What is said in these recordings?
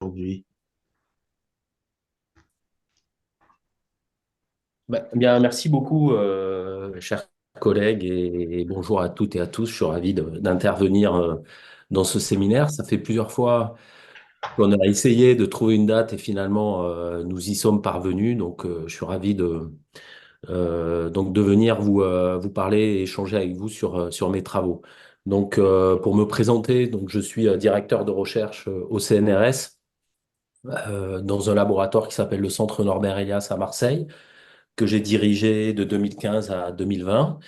Aujourd'hui. Bien, merci beaucoup, chers collègues, et bonjour à toutes et à tous. Je suis ravi d'intervenir dans ce séminaire. Ça fait plusieurs fois qu'on a essayé de trouver une date et finalement nous y sommes parvenus. Donc, je suis ravi de venir vous parler et échanger avec vous sur mes travaux. Donc, pour me présenter, donc, je suis directeur de recherche au CNRS dans un laboratoire qui s'appelle le Centre Norbert Elias à Marseille, que j'ai dirigé de 2015 à 2020.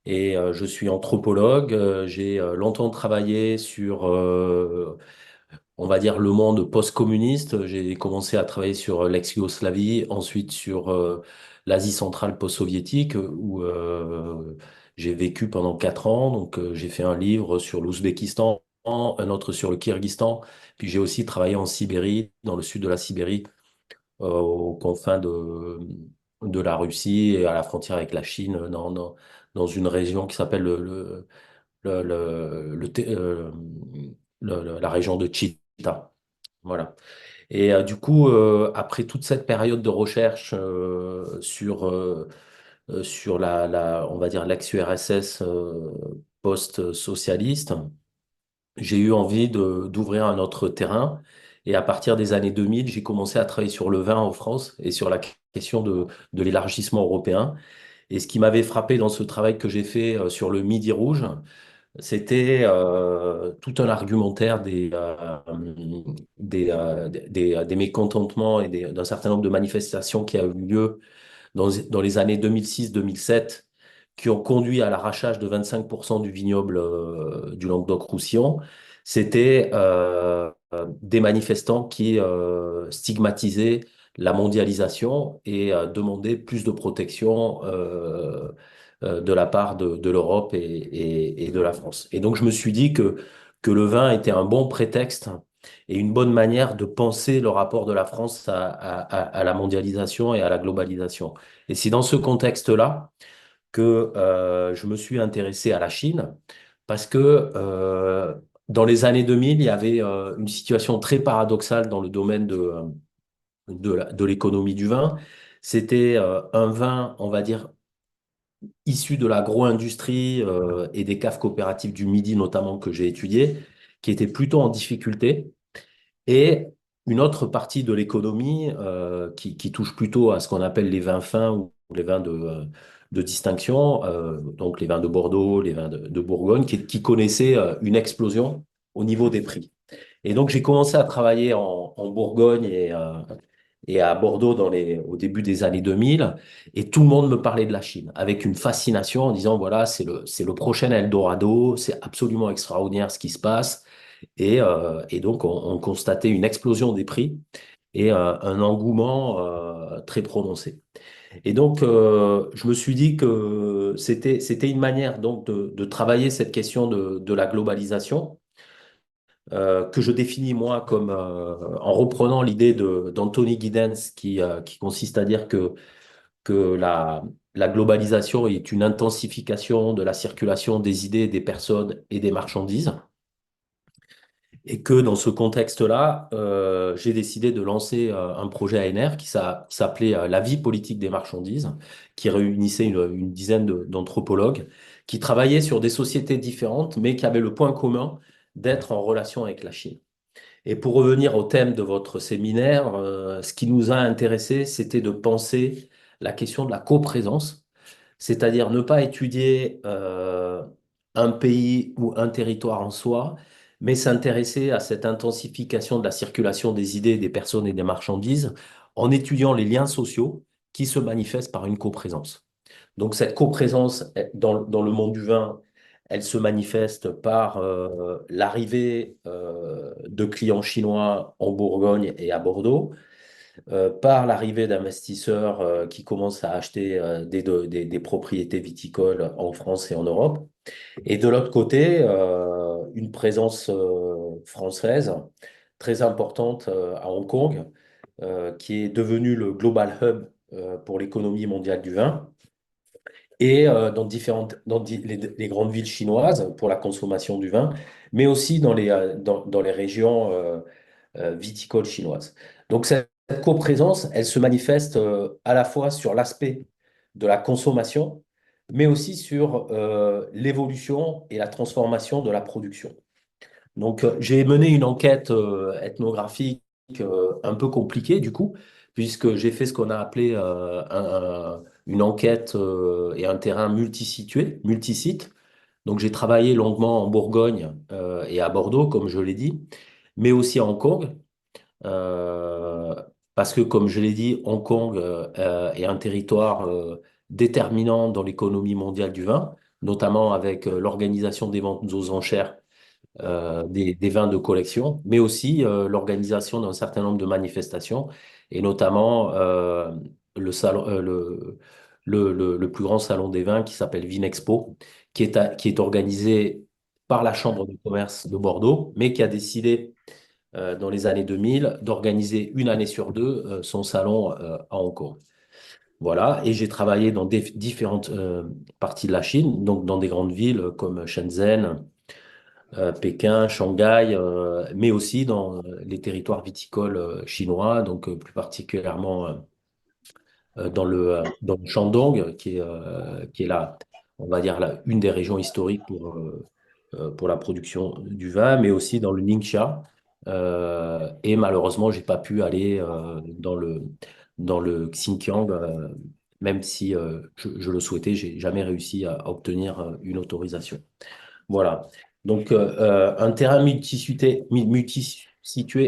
Et je suis anthropologue. J'ai longtemps travaillé sur, on va dire, le monde post-communiste. J'ai commencé à travailler sur l'ex-Yougoslavie, ensuite sur l'Asie centrale post-soviétique, où j'ai vécu pendant 4 ans. Donc, j'ai fait un livre sur l'Ouzbékistan, un autre sur le Kyrgyzstan. Puis j'ai aussi travaillé en Sibérie, dans le sud de la Sibérie, aux confins de la Russie et à la frontière avec la Chine, dans une région qui s'appelle le- le- le Té- euh, la région de Chita. Voilà. Et du coup, après toute cette période de recherche sur on va dire l'ex-URSS post-socialiste, j'ai eu envie d'ouvrir un autre terrain. Et à partir des années 2000, j'ai commencé à travailler sur le vin en France et sur la question de l'élargissement européen. Et ce qui m'avait frappé dans ce travail que j'ai fait sur le Midi Rouge, c'était tout un argumentaire des mécontentements et d'un certain nombre de manifestations qui a eu lieu dans les années 2006-2007, qui ont conduit à l'arrachage de 25% du vignoble du Languedoc-Roussillon. C'était des manifestants qui stigmatisaient la mondialisation et demandaient plus de protection de la part de l'Europe et de la France. Et donc je me suis dit que le vin était un bon prétexte et une bonne manière de penser le rapport de la France à la mondialisation et à la globalisation. Et c'est dans ce contexte-là que je me suis intéressé à la Chine, parce que dans les années 2000, il y avait une situation très paradoxale dans le domaine de l'économie du vin. C'était un vin, on va dire, issu de l'agro-industrie et des caves coopératives du Midi notamment que j'ai étudié, qui était plutôt en difficulté. Et une autre partie de l'économie qui touche plutôt à ce qu'on appelle les vins fins ou les vins de distinction, donc les vins de Bordeaux, les vins de Bourgogne, qui connaissaient une explosion au niveau des prix. Et donc j'ai commencé à travailler en Bourgogne et à Bordeaux au début des années 2000, et tout le monde me parlait de la Chine, avec une fascination en disant, voilà, c'est le prochain Eldorado, c'est absolument extraordinaire ce qui se passe. Et donc, on constatait une explosion des prix et un engouement très prononcé. Et donc, je me suis dit que c'était une manière donc de travailler cette question de la globalisation que je définis moi comme en reprenant l'idée d'Anthony Giddens qui consiste à dire que la globalisation est une intensification de la circulation des idées, des personnes et des marchandises. Et que dans ce contexte-là, j'ai décidé de lancer un projet ANR qui s'appelait La vie politique des marchandises, qui réunissait une dizaine d'anthropologues qui travaillaient sur des sociétés différentes, mais qui avaient le point commun d'être en relation avec la Chine. Et pour revenir au thème de votre séminaire, ce qui nous a intéressés, c'était de penser la question de la coprésence, c'est-à-dire ne pas étudier un pays ou un territoire en soi, mais s'intéresser à cette intensification de la circulation des idées, des personnes et des marchandises en étudiant les liens sociaux qui se manifestent par une coprésence. Donc cette coprésence dans le monde du vin, elle se manifeste par l'arrivée de clients chinois en Bourgogne et à Bordeaux, par l'arrivée d'investisseurs qui commencent à acheter des propriétés viticoles en France et en Europe. Et de l'autre côté, une présence française très importante à Hong Kong, qui est devenue le Global Hub pour l'économie mondiale du vin, et les grandes villes chinoises pour la consommation du vin, mais aussi dans les régions viticole chinoise. Donc cette coprésence, elle se manifeste à la fois sur l'aspect de la consommation, mais aussi sur l'évolution et la transformation de la production. Donc j'ai mené une enquête ethnographique un peu compliquée du coup, puisque j'ai fait ce qu'on a appelé une enquête et un terrain multisitué, multisite. Donc j'ai travaillé longuement en Bourgogne et à Bordeaux, comme je l'ai dit, mais aussi à Hong Kong. Euh, Parce que, comme je l'ai dit, Hong Kong est un territoire déterminant dans l'économie mondiale du vin, notamment avec l'organisation des ventes aux enchères des vins de collection, mais aussi l'organisation d'un certain nombre de manifestations, et notamment le, salon, le plus grand salon des vins qui s'appelle Vinexpo, qui est organisé par la Chambre de commerce de Bordeaux, mais qui a décidé dans les années 2000 d'organiser une année sur deux son salon à Hong Kong. Voilà, et j'ai travaillé dans différentes parties de la Chine, donc dans des grandes villes comme Shenzhen, Pékin, Shanghai, mais aussi dans les territoires viticoles chinois, donc plus particulièrement dans le Shandong, qui est là, on va dire, une des régions historiques pour la production du vin, mais aussi dans le Ningxia. Et malheureusement, j'ai pas pu aller dans le Xinjiang, même si je le souhaitais, j'ai jamais réussi à obtenir une autorisation. Voilà. Donc, un terrain multisitué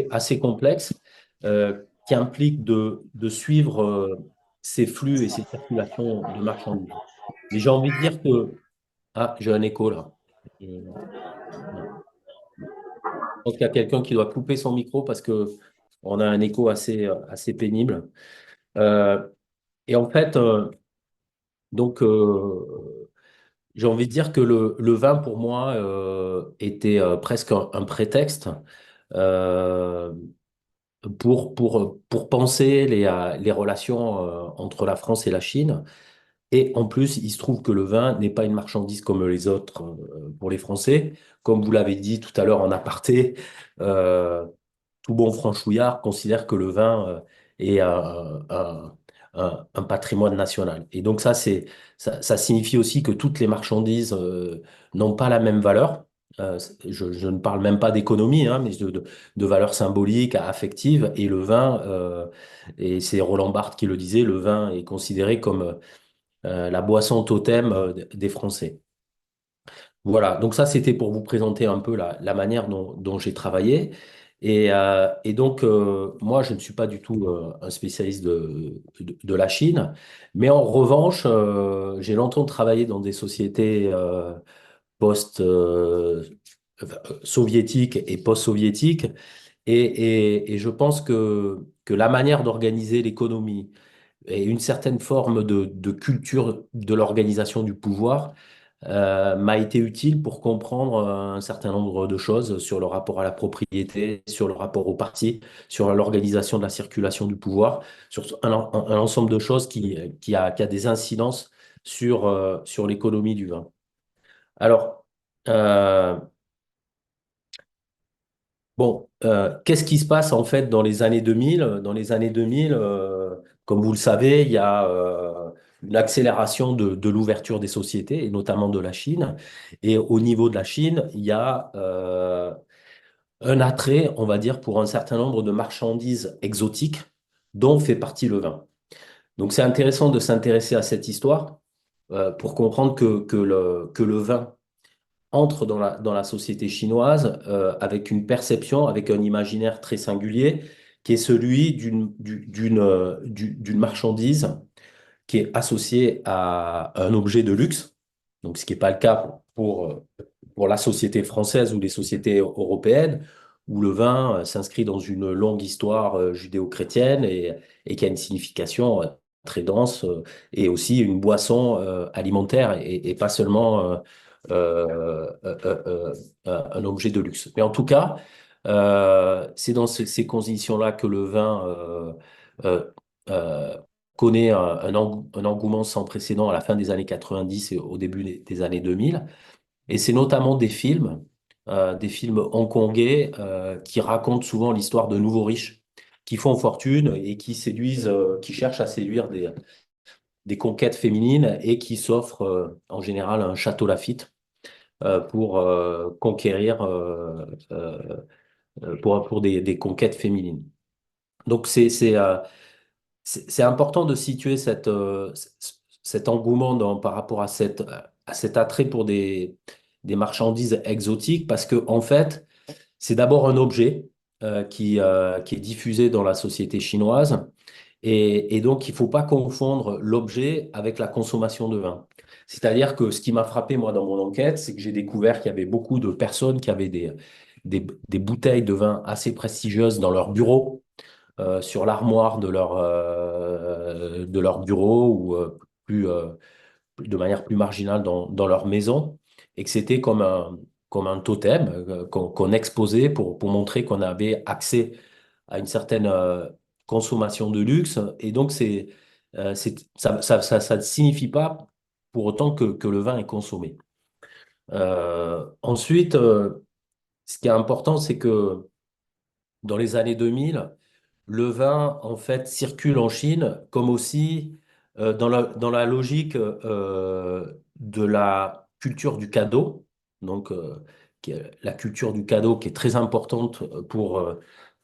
assez complexe qui implique de suivre ces flux et ces circulations de marchandises. Mais j'ai envie de dire que... Ah, j'ai un écho là. Ouais. Je pense qu'il y a quelqu'un qui doit couper son micro parce que on a un écho assez pénible. Euh, et en fait, donc, j'ai envie de dire que le vin, pour moi, était presque un prétexte euh, pour penser les relations entre la France et la Chine. Et en plus, il se trouve que le vin n'est pas une marchandise comme les autres pour les Français. Comme vous l'avez dit tout à l'heure en aparté, euh, tout bon franchouillard considère que le vin est un patrimoine national. Et donc ça signifie aussi que toutes les marchandises n'ont pas la même valeur. Je ne parle même pas d'économie, hein, mais de valeur symbolique, affective. Et le vin, et c'est Roland Barthes qui le disait, le vin est considéré comme la boisson totem des Français. Voilà, donc ça c'était pour vous présenter un peu la manière dont j'ai travaillé. Et donc, moi, je ne suis pas du tout un spécialiste de la Chine, mais en revanche, j'ai longtemps travaillé dans des sociétés post-soviétiques et post-soviétiques, et je pense que la manière d'organiser l'économie et une certaine forme de culture de l'organisation du pouvoir m'a été utile pour comprendre un certain nombre de choses sur le rapport à la propriété, sur le rapport au parti, sur l'organisation de la circulation du pouvoir, sur un ensemble de choses qui a des incidences sur l'économie du vin. Alors, euh, bon, qu'est-ce qui se passe en fait dans les années 2000? Dans les années 2000, comme vous le savez, il y a une accélération de l'ouverture des sociétés, et notamment de la Chine. Et au niveau de la Chine, il y a un attrait, on va dire, pour un certain nombre de marchandises exotiques, dont fait partie le vin. Donc c'est intéressant de s'intéresser à cette histoire pour comprendre que le vin entre dans la société chinoise avec une perception, avec un imaginaire très singulier, qui est celui d'une marchandise qui est associée à un objet de luxe, donc ce qui n'est pas le cas pour la société française ou les sociétés européennes, où le vin s'inscrit dans une longue histoire judéo-chrétienne et qui a une signification très dense et aussi une boisson alimentaire et pas seulement un objet de luxe. Mais en tout cas, c'est dans ces conditions-là que le vin euh, euh, connaît un engouement sans précédent à la fin des années 90 et au début des années 2000. Et c'est notamment des films des films hongkongais qui racontent souvent l'histoire de nouveaux riches qui font fortune et qui séduisent, qui cherchent à séduire des conquêtes féminines et qui s'offrent en général un château Lafite pour conquérir, pour des conquêtes féminines. Donc c'est important de situer cet engouement par rapport à cet attrait pour des marchandises exotiques parce que en fait, c'est d'abord un objet qui est diffusé dans la société chinoise et donc il ne faut pas confondre l'objet avec la consommation de vin. C'est-à-dire que ce qui m'a frappé moi dans mon enquête, c'est que j'ai découvert qu'il y avait beaucoup de personnes qui avaient des bouteilles de vin assez prestigieuses dans leur bureau sur l'armoire de leur bureau ou plus, de manière plus marginale dans leur maison, et que c'était comme un totem qu'on exposait pour montrer qu'on avait accès à une certaine consommation de luxe. Et donc, ça ne signifie pas pour autant que le vin est consommé. Ensuite, ce qui est important, c'est que dans les années 2000, le vin, en fait, circule en Chine comme aussi dans la logique de la culture du cadeau, donc la culture du cadeau qui est très importante pour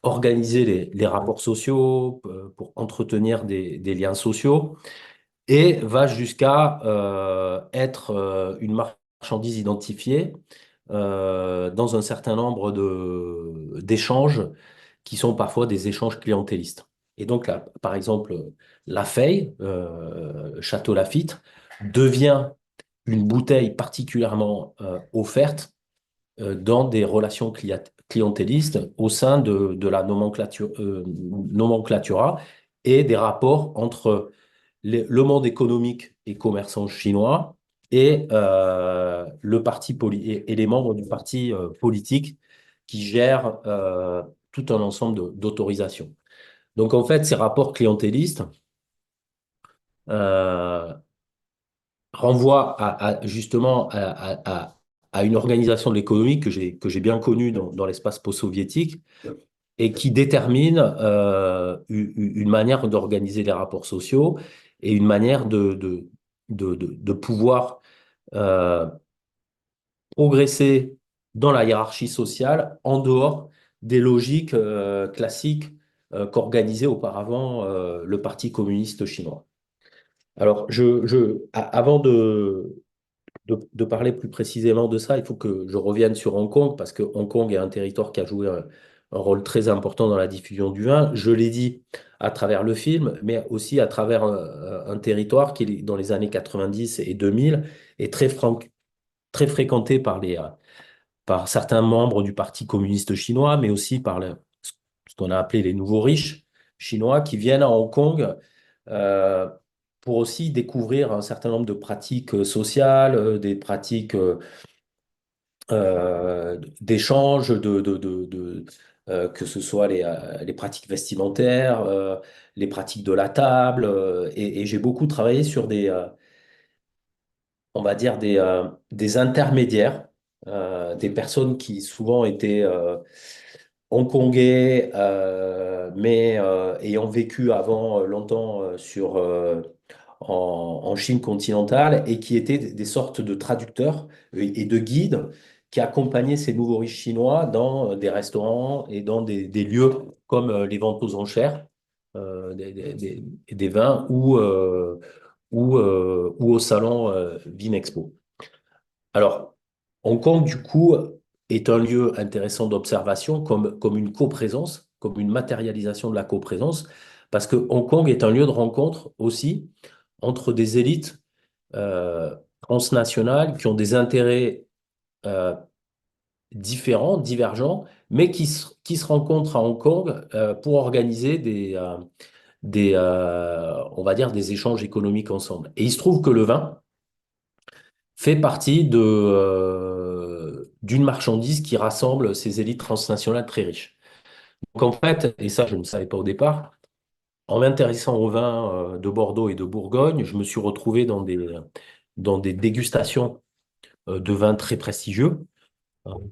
organiser les rapports sociaux, pour entretenir des liens sociaux, et va jusqu'à être une marchandise identifiée dans un certain nombre d'échanges qui sont parfois des échanges clientélistes. Et donc, là, par exemple, la Feuille, Château Lafite, devient une bouteille particulièrement offerte dans des relations clientélistes au sein de la nomenclatura et des rapports entre le monde économique et commerçant chinois et, et les membres du parti politique qui gèrent tout un ensemble d'autorisations. Donc en fait, ces rapports clientélistes euh, renvoient justement à une organisation de l'économie que j'ai bien connue dans l'espace post-soviétique et qui détermine une manière d'organiser les rapports sociaux et une manière de pouvoir euh, progresser dans la hiérarchie sociale en dehors des logiques classiques qu'organisait auparavant le Parti communiste chinois. Alors, avant de parler plus précisément de ça, il faut que je revienne sur Hong Kong, parce que Hong Kong est un territoire qui a joué un rôle très important dans la diffusion du vin. Je l'ai dit à travers le film, mais aussi à travers un territoire qui, dans les années 90 et 2000, est très fréquenté par certains membres du Parti communiste chinois, mais aussi par ce qu'on a appelé les nouveaux riches chinois qui viennent à Hong Kong euh, pour aussi découvrir un certain nombre de pratiques sociales, des pratiques d'échange, que ce soit les pratiques vestimentaires, les pratiques de la table. Et j'ai beaucoup travaillé sur on va dire, des intermédiaires, des personnes qui souvent étaient hongkongais, mais ayant vécu avant longtemps en Chine continentale et qui étaient des sortes de traducteurs et de guides qui accompagnaient ces nouveaux riches chinois dans des restaurants et dans des lieux comme les ventes aux enchères, des vins ou au salon Vinexpo. Alors, Hong Kong, du coup, est un lieu intéressant d'observation comme une coprésence, comme une matérialisation de la coprésence, parce que Hong Kong est un lieu de rencontre aussi entre des élites transnationales qui ont des intérêts euh, différents, divergents, mais qui se rencontrent à Hong Kong pour organiser on va dire, des échanges économiques ensemble. Et il se trouve que le vin, fait partie d'une marchandise qui rassemble ces élites transnationales très riches. Donc en fait, et ça je ne savais pas au départ, en m'intéressant au vin de Bordeaux et de Bourgogne, je me suis retrouvé dans des dégustations de vins très prestigieux,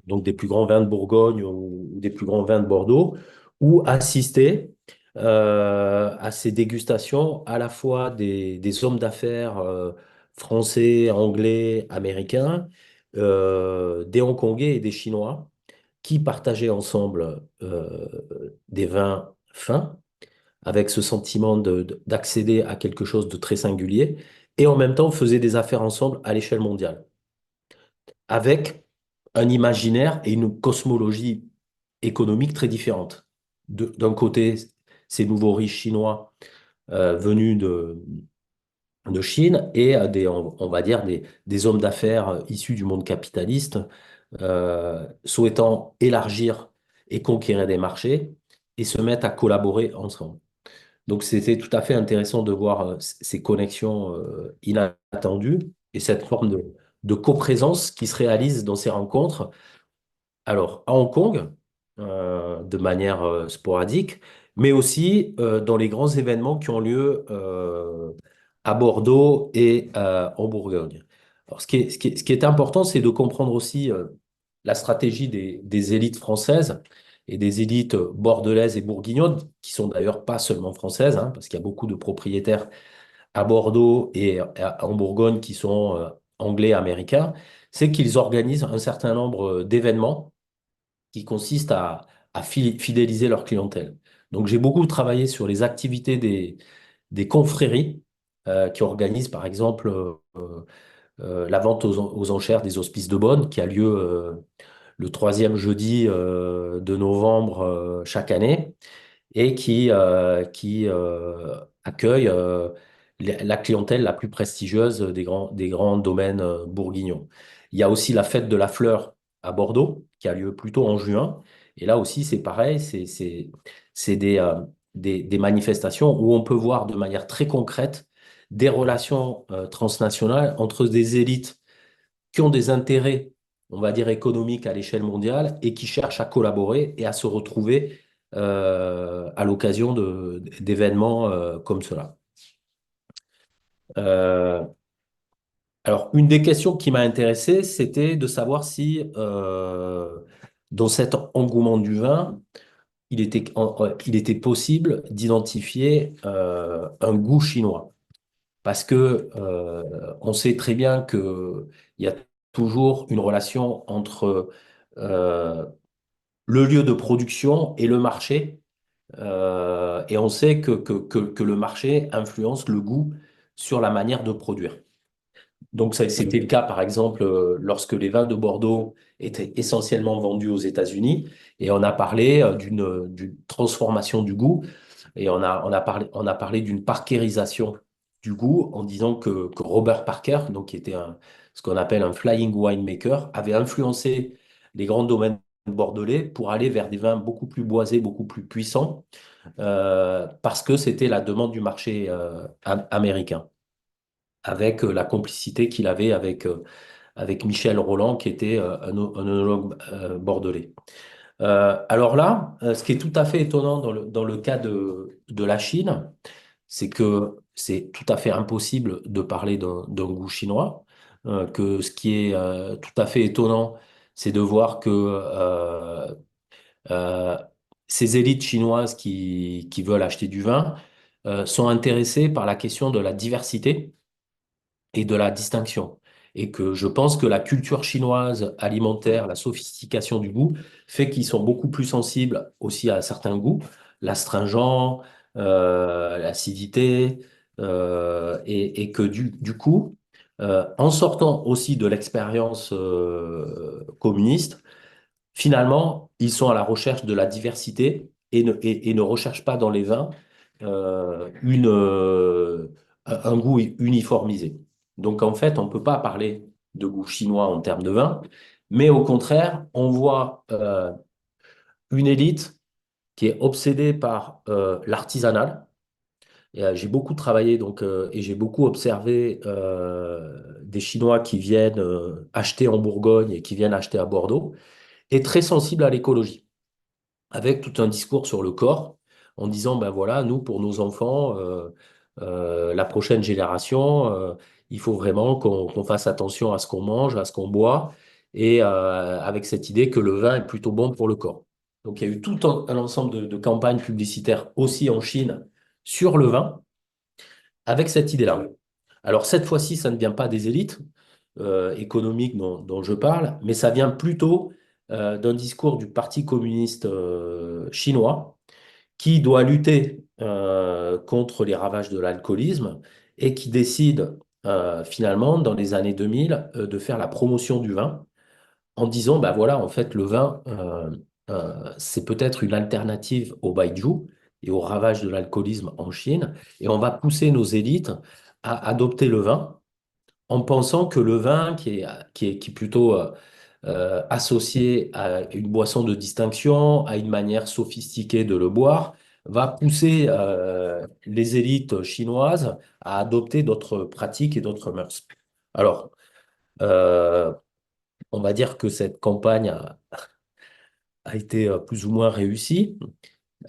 donc des plus grands vins de Bourgogne ou des plus grands vins de Bordeaux, ou assister à ces dégustations à la fois des hommes d'affaires français, anglais, américains, des Hongkongais et des Chinois qui partageaient ensemble des vins fins avec ce sentiment d'accéder à quelque chose de très singulier et en même temps faisaient des affaires ensemble à l'échelle mondiale avec un imaginaire et une cosmologie économique très différente. D'un côté, ces nouveaux riches chinois venus de Chine et on va dire des hommes d'affaires issus du monde capitaliste souhaitant élargir et conquérir des marchés et se mettre à collaborer ensemble. Donc c'était tout à fait intéressant de voir ces connexions inattendues et cette forme de coprésence qui se réalise dans ces rencontres alors, à Hong Kong, de manière sporadique, mais aussi dans les grands événements qui ont lieu à Bordeaux et en Bourgogne. Alors, ce qui est important, c'est de comprendre aussi la stratégie des élites françaises et des élites bordelaises et bourguignonnes, qui sont d'ailleurs pas seulement françaises, hein, parce qu'il y a beaucoup de propriétaires à Bordeaux et en Bourgogne qui sont anglais, américains, c'est qu'ils organisent un certain nombre d'événements qui consiste à fidéliser leur clientèle. Donc, j'ai beaucoup travaillé sur les activités des confréries qui organisent, par exemple, la vente aux enchères des hospices de Bonn, qui a lieu le troisième jeudi de novembre chaque année et qui accueille la clientèle la plus prestigieuse des grands domaines bourguignons. Il y a aussi la fête de la fleur à Bordeaux, qui a lieu plutôt en juin. Et là aussi, c'est pareil, c'est des manifestations où on peut voir de manière très concrète des relations transnationales entre des élites qui ont des intérêts, on va dire, économiques à l'échelle mondiale et qui cherchent à collaborer et à se retrouver à l'occasion d'événements comme cela. Euh, alors, une des questions qui m'a intéressé, c'était de savoir si, dans cet engouement du vin, il était possible d'identifier un goût chinois. Parce que on sait très bien qu'il y a toujours une relation entre euh, le lieu de production et le marché. Et on sait que le marché influence le goût sur la manière de produire. Donc, c'était le cas, par exemple, lorsque les vins de Bordeaux étaient essentiellement vendus aux États-Unis. Et on a parlé d'une transformation du goût et on a parlé d'une parkérisation du goût en disant que Robert Parker, donc qui était ce qu'on appelle un flying winemaker, avait influencé les grands domaines bordelais pour aller vers des vins beaucoup plus boisés, beaucoup plus puissants, parce que c'était la demande du marché américain, avec la complicité qu'il avait avec Michel Roland, qui était un œnologue bordelais. Alors là, ce qui est tout à fait étonnant dans le cas de la Chine, c'est que c'est tout à fait impossible de parler d'un goût chinois. Que ce qui est tout à fait étonnant, c'est de voir que euh, ces élites chinoises qui veulent acheter du vin sont intéressées par la question de la diversité et de la distinction. Et que je pense que la culture chinoise alimentaire, la sophistication du goût, fait qu'ils sont beaucoup plus sensibles aussi à certains goûts, l'astringent, l'acidité, et que du coup, en sortant aussi de l'expérience communiste, finalement, ils sont à la recherche de la diversité et ne recherchent pas dans les vins un goût uniformisé. Donc en fait, on ne peut pas parler de goût chinois en termes de vin, mais au contraire, on voit une élite qui est obsédée par l'artisanal. J'ai beaucoup travaillé donc, et j'ai beaucoup observé des Chinois qui viennent acheter en Bourgogne et qui viennent acheter à Bordeaux, et très sensibles à l'écologie avec tout un discours sur le corps, en disant, ben voilà, nous, pour nos enfants, la prochaine génération, il faut vraiment qu'on fasse attention à ce qu'on mange, à ce qu'on boit, et avec cette idée que le vin est plutôt bon pour le corps. Donc il y a eu tout un ensemble de campagnes publicitaires aussi en Chine sur le vin avec cette idée-là. Alors cette fois-ci, ça ne vient pas des élites économiques dont je parle, mais ça vient plutôt d'un discours du Parti communiste chinois qui doit lutter contre les ravages de l'alcoolisme et qui décide finalement, dans les années 2000, de faire la promotion du vin en disant, bah voilà, en fait, le vin, c'est peut-être une alternative au baijiu et au ravage de l'alcoolisme en Chine, et on va pousser nos élites à adopter le vin en pensant que le vin, qui est plutôt associé à une boisson de distinction, à une manière sophistiquée de le boire, va pousser les élites chinoises à adopter d'autres pratiques et d'autres mœurs. Alors, euh, on va dire que cette campagne a été plus ou moins réussie.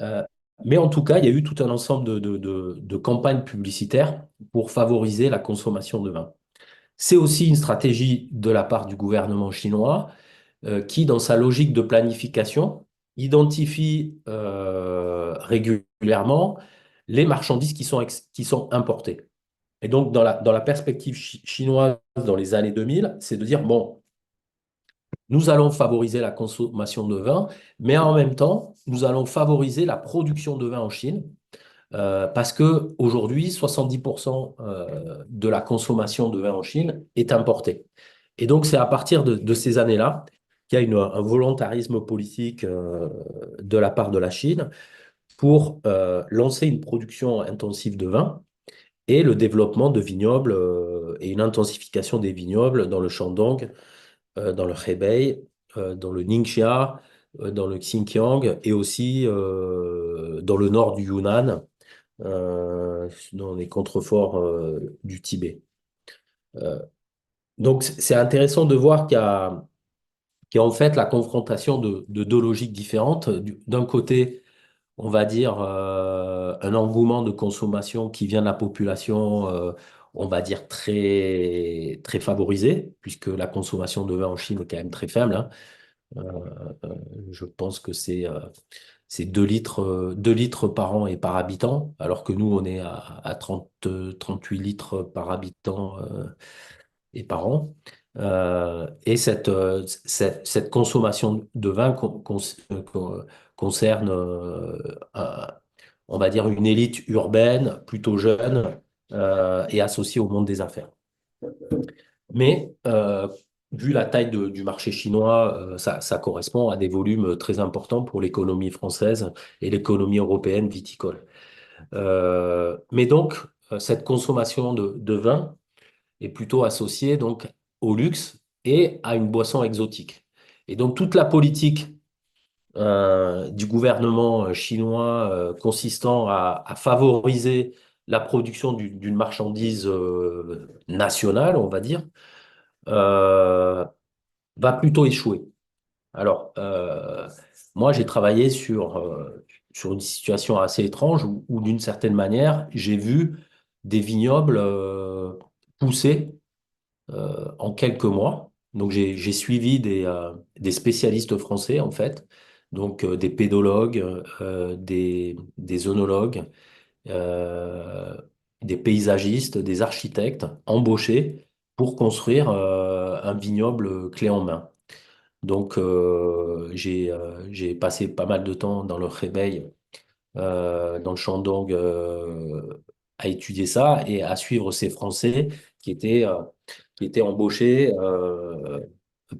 Euh, mais en tout cas, il y a eu tout un ensemble de campagnes publicitaires pour favoriser la consommation de vin. C'est aussi une stratégie de la part du gouvernement chinois qui, dans sa logique de planification, identifie régulièrement les marchandises qui sont importées. Et donc, dans la perspective chinoise dans les années 2000, c'est de dire, bon, nous allons favoriser la consommation de vin, mais en même temps, nous allons favoriser la production de vin en Chine, parce que aujourd'hui, 70% de la consommation de vin en Chine est importée. Et donc, c'est à partir de ces années-là qu'il y a un volontarisme politique de la part de la Chine pour lancer une production intensive de vin et le développement de vignobles et une intensification des vignobles dans le Shandong, dans le Hebei, dans le Ningxia, dans le Xinjiang et aussi dans le nord du Yunnan, dans les contreforts du Tibet. Euh, donc, c'est intéressant de voir qu'il y a en fait la confrontation de deux logiques différentes. D'un côté, on va dire un engouement de consommation qui vient de la population, on va dire très, très favorisée, puisque la consommation de vin en Chine est quand même très faible, hein. Euh, je pense que c'est 2 litres, 2 litres par an et par habitant, alors que nous, on est à 30, 38 litres par habitant et par an. Et cette consommation de vin concerne, on va dire, une élite urbaine plutôt jeune et associée au monde des affaires. Mais vu la taille du marché chinois, ça correspond à des volumes très importants pour l'économie française et l'économie européenne viticole. Mais donc, cette consommation de vin est plutôt associée donc au luxe et à une boisson exotique. Et donc, toute la politique du gouvernement chinois consistant à favoriser la production d'une marchandise nationale, on va dire, euh, va plutôt échouer. Alors, moi, j'ai travaillé sur une situation assez étrange où, d'une certaine manière, j'ai vu des vignobles pousser en quelques mois. Donc, j'ai suivi des spécialistes français, en fait, donc des pédologues, des œnologues, euh, des paysagistes, des architectes embauchés pour construire un vignoble clé en main. Donc, j'ai passé pas mal de temps dans le Hebei, dans le Shandong, à étudier ça et à suivre ces Français qui étaient, euh, qui étaient embauchés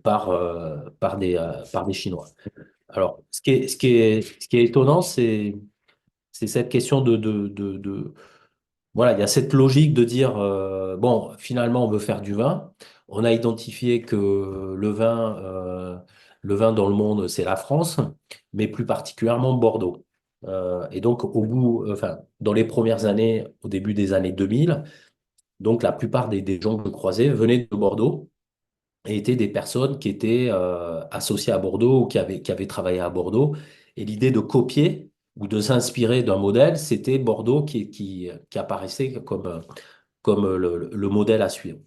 par des Chinois. Alors, ce qui est étonnant, c'est cette question voilà, il y a cette logique de dire, bon, finalement, on veut faire du vin. On a identifié que le vin dans le monde, c'est la France, mais plus particulièrement Bordeaux. Et donc, enfin, dans les premières années, au début des années 2000, donc la plupart des gens que je croisais venaient de Bordeaux et étaient des personnes qui étaient associées à Bordeaux ou qui avaient travaillé à Bordeaux. Et l'idée de copier ou de s'inspirer d'un modèle, c'était Bordeaux qui apparaissait comme le modèle à suivre.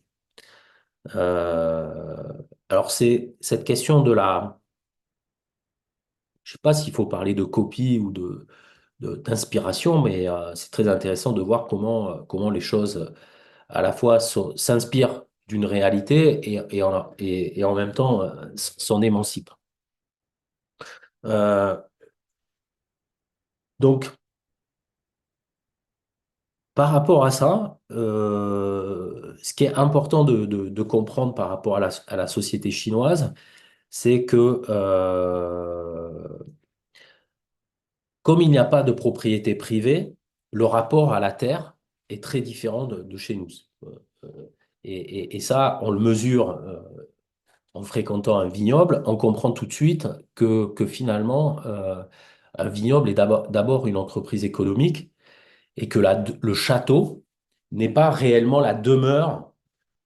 Euh, Alors, c'est cette question de la, je sais pas s'il faut parler de copie ou d'inspiration, mais c'est très intéressant de voir comment les choses à la fois s'inspirent d'une réalité et en même temps s'en émancipent. Euh, donc, par rapport à ça, ce qui est important de comprendre par rapport à la société chinoise, c'est que comme il n'y a pas de propriété privée, le rapport à la terre est très différent de chez nous. Euh, et ça, on le mesure en fréquentant un vignoble, on comprend tout de suite que finalement, un vignoble est d'abord une entreprise économique et que le château n'est pas réellement la demeure,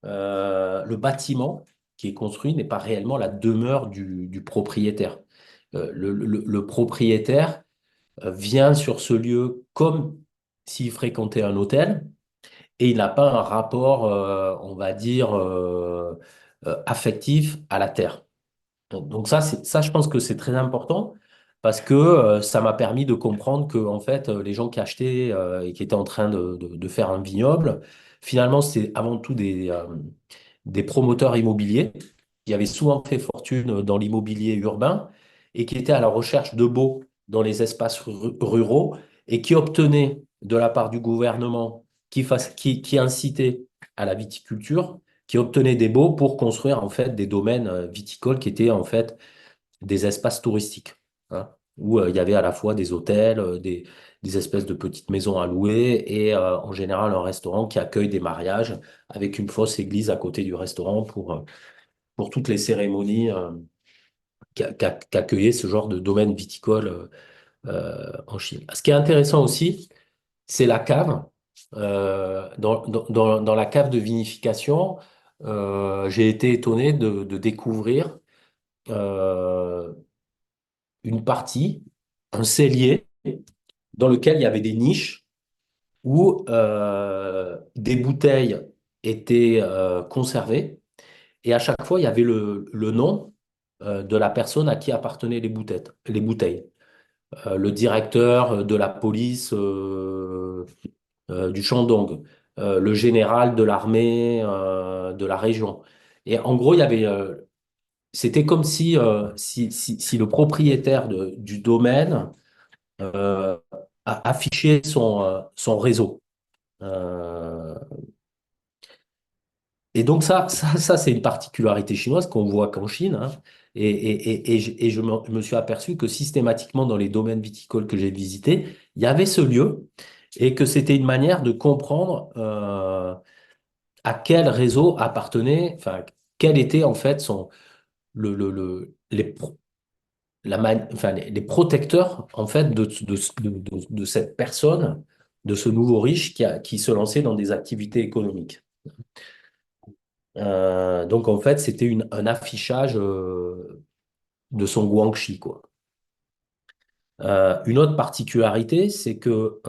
le bâtiment qui est construit n'est pas réellement la demeure du propriétaire. Le propriétaire vient sur ce lieu comme s'il fréquentait un hôtel et il n'a pas un rapport, on va dire, affectif à la terre. Donc ça, ça, je pense que c'est très important parce que ça m'a permis de comprendre que en fait, les gens qui achetaient et qui étaient en train de faire un vignoble, finalement, c'est avant tout des promoteurs immobiliers qui avaient souvent fait fortune dans l'immobilier urbain et qui étaient à la recherche de baux dans les espaces ruraux et qui obtenaient de la part du gouvernement qui incitait à la viticulture, qui obtenaient des baux pour construire en fait des domaines viticoles qui étaient en fait des espaces touristiques, hein, où il y avait à la fois des hôtels, des espèces de petites maisons à louer et en général un restaurant qui accueille des mariages avec une fausse église à côté du restaurant pour toutes les cérémonies qu'accueillait ce genre de domaine viticole en Chine. Ce qui est intéressant aussi, c'est la cave. Dans la cave de vinification, j'ai été étonné de découvrir euh, une partie, un cellier, dans lequel il y avait des niches où des bouteilles étaient conservées. Et à chaque fois, il y avait le nom de la personne à qui appartenaient les bouteilles. Le directeur de la police du Shandong, le général de l'armée de la région. Et en gros, il y avait, c'était comme si le propriétaire du domaine euh, affichait son réseau. Euh, et donc ça c'est une particularité chinoise qu'on voit qu'en Chine, hein. Et je me suis aperçu que systématiquement dans les domaines viticoles que j'ai visités, il y avait ce lieu et que c'était une manière de comprendre à quel réseau appartenait, enfin, quel était en fait enfin, les protecteurs en fait de cette personne, de ce nouveau riche qui se lançait dans des activités économiques. Donc en fait, c'était un affichage de son guanxi, quoi. Une autre particularité, c'est que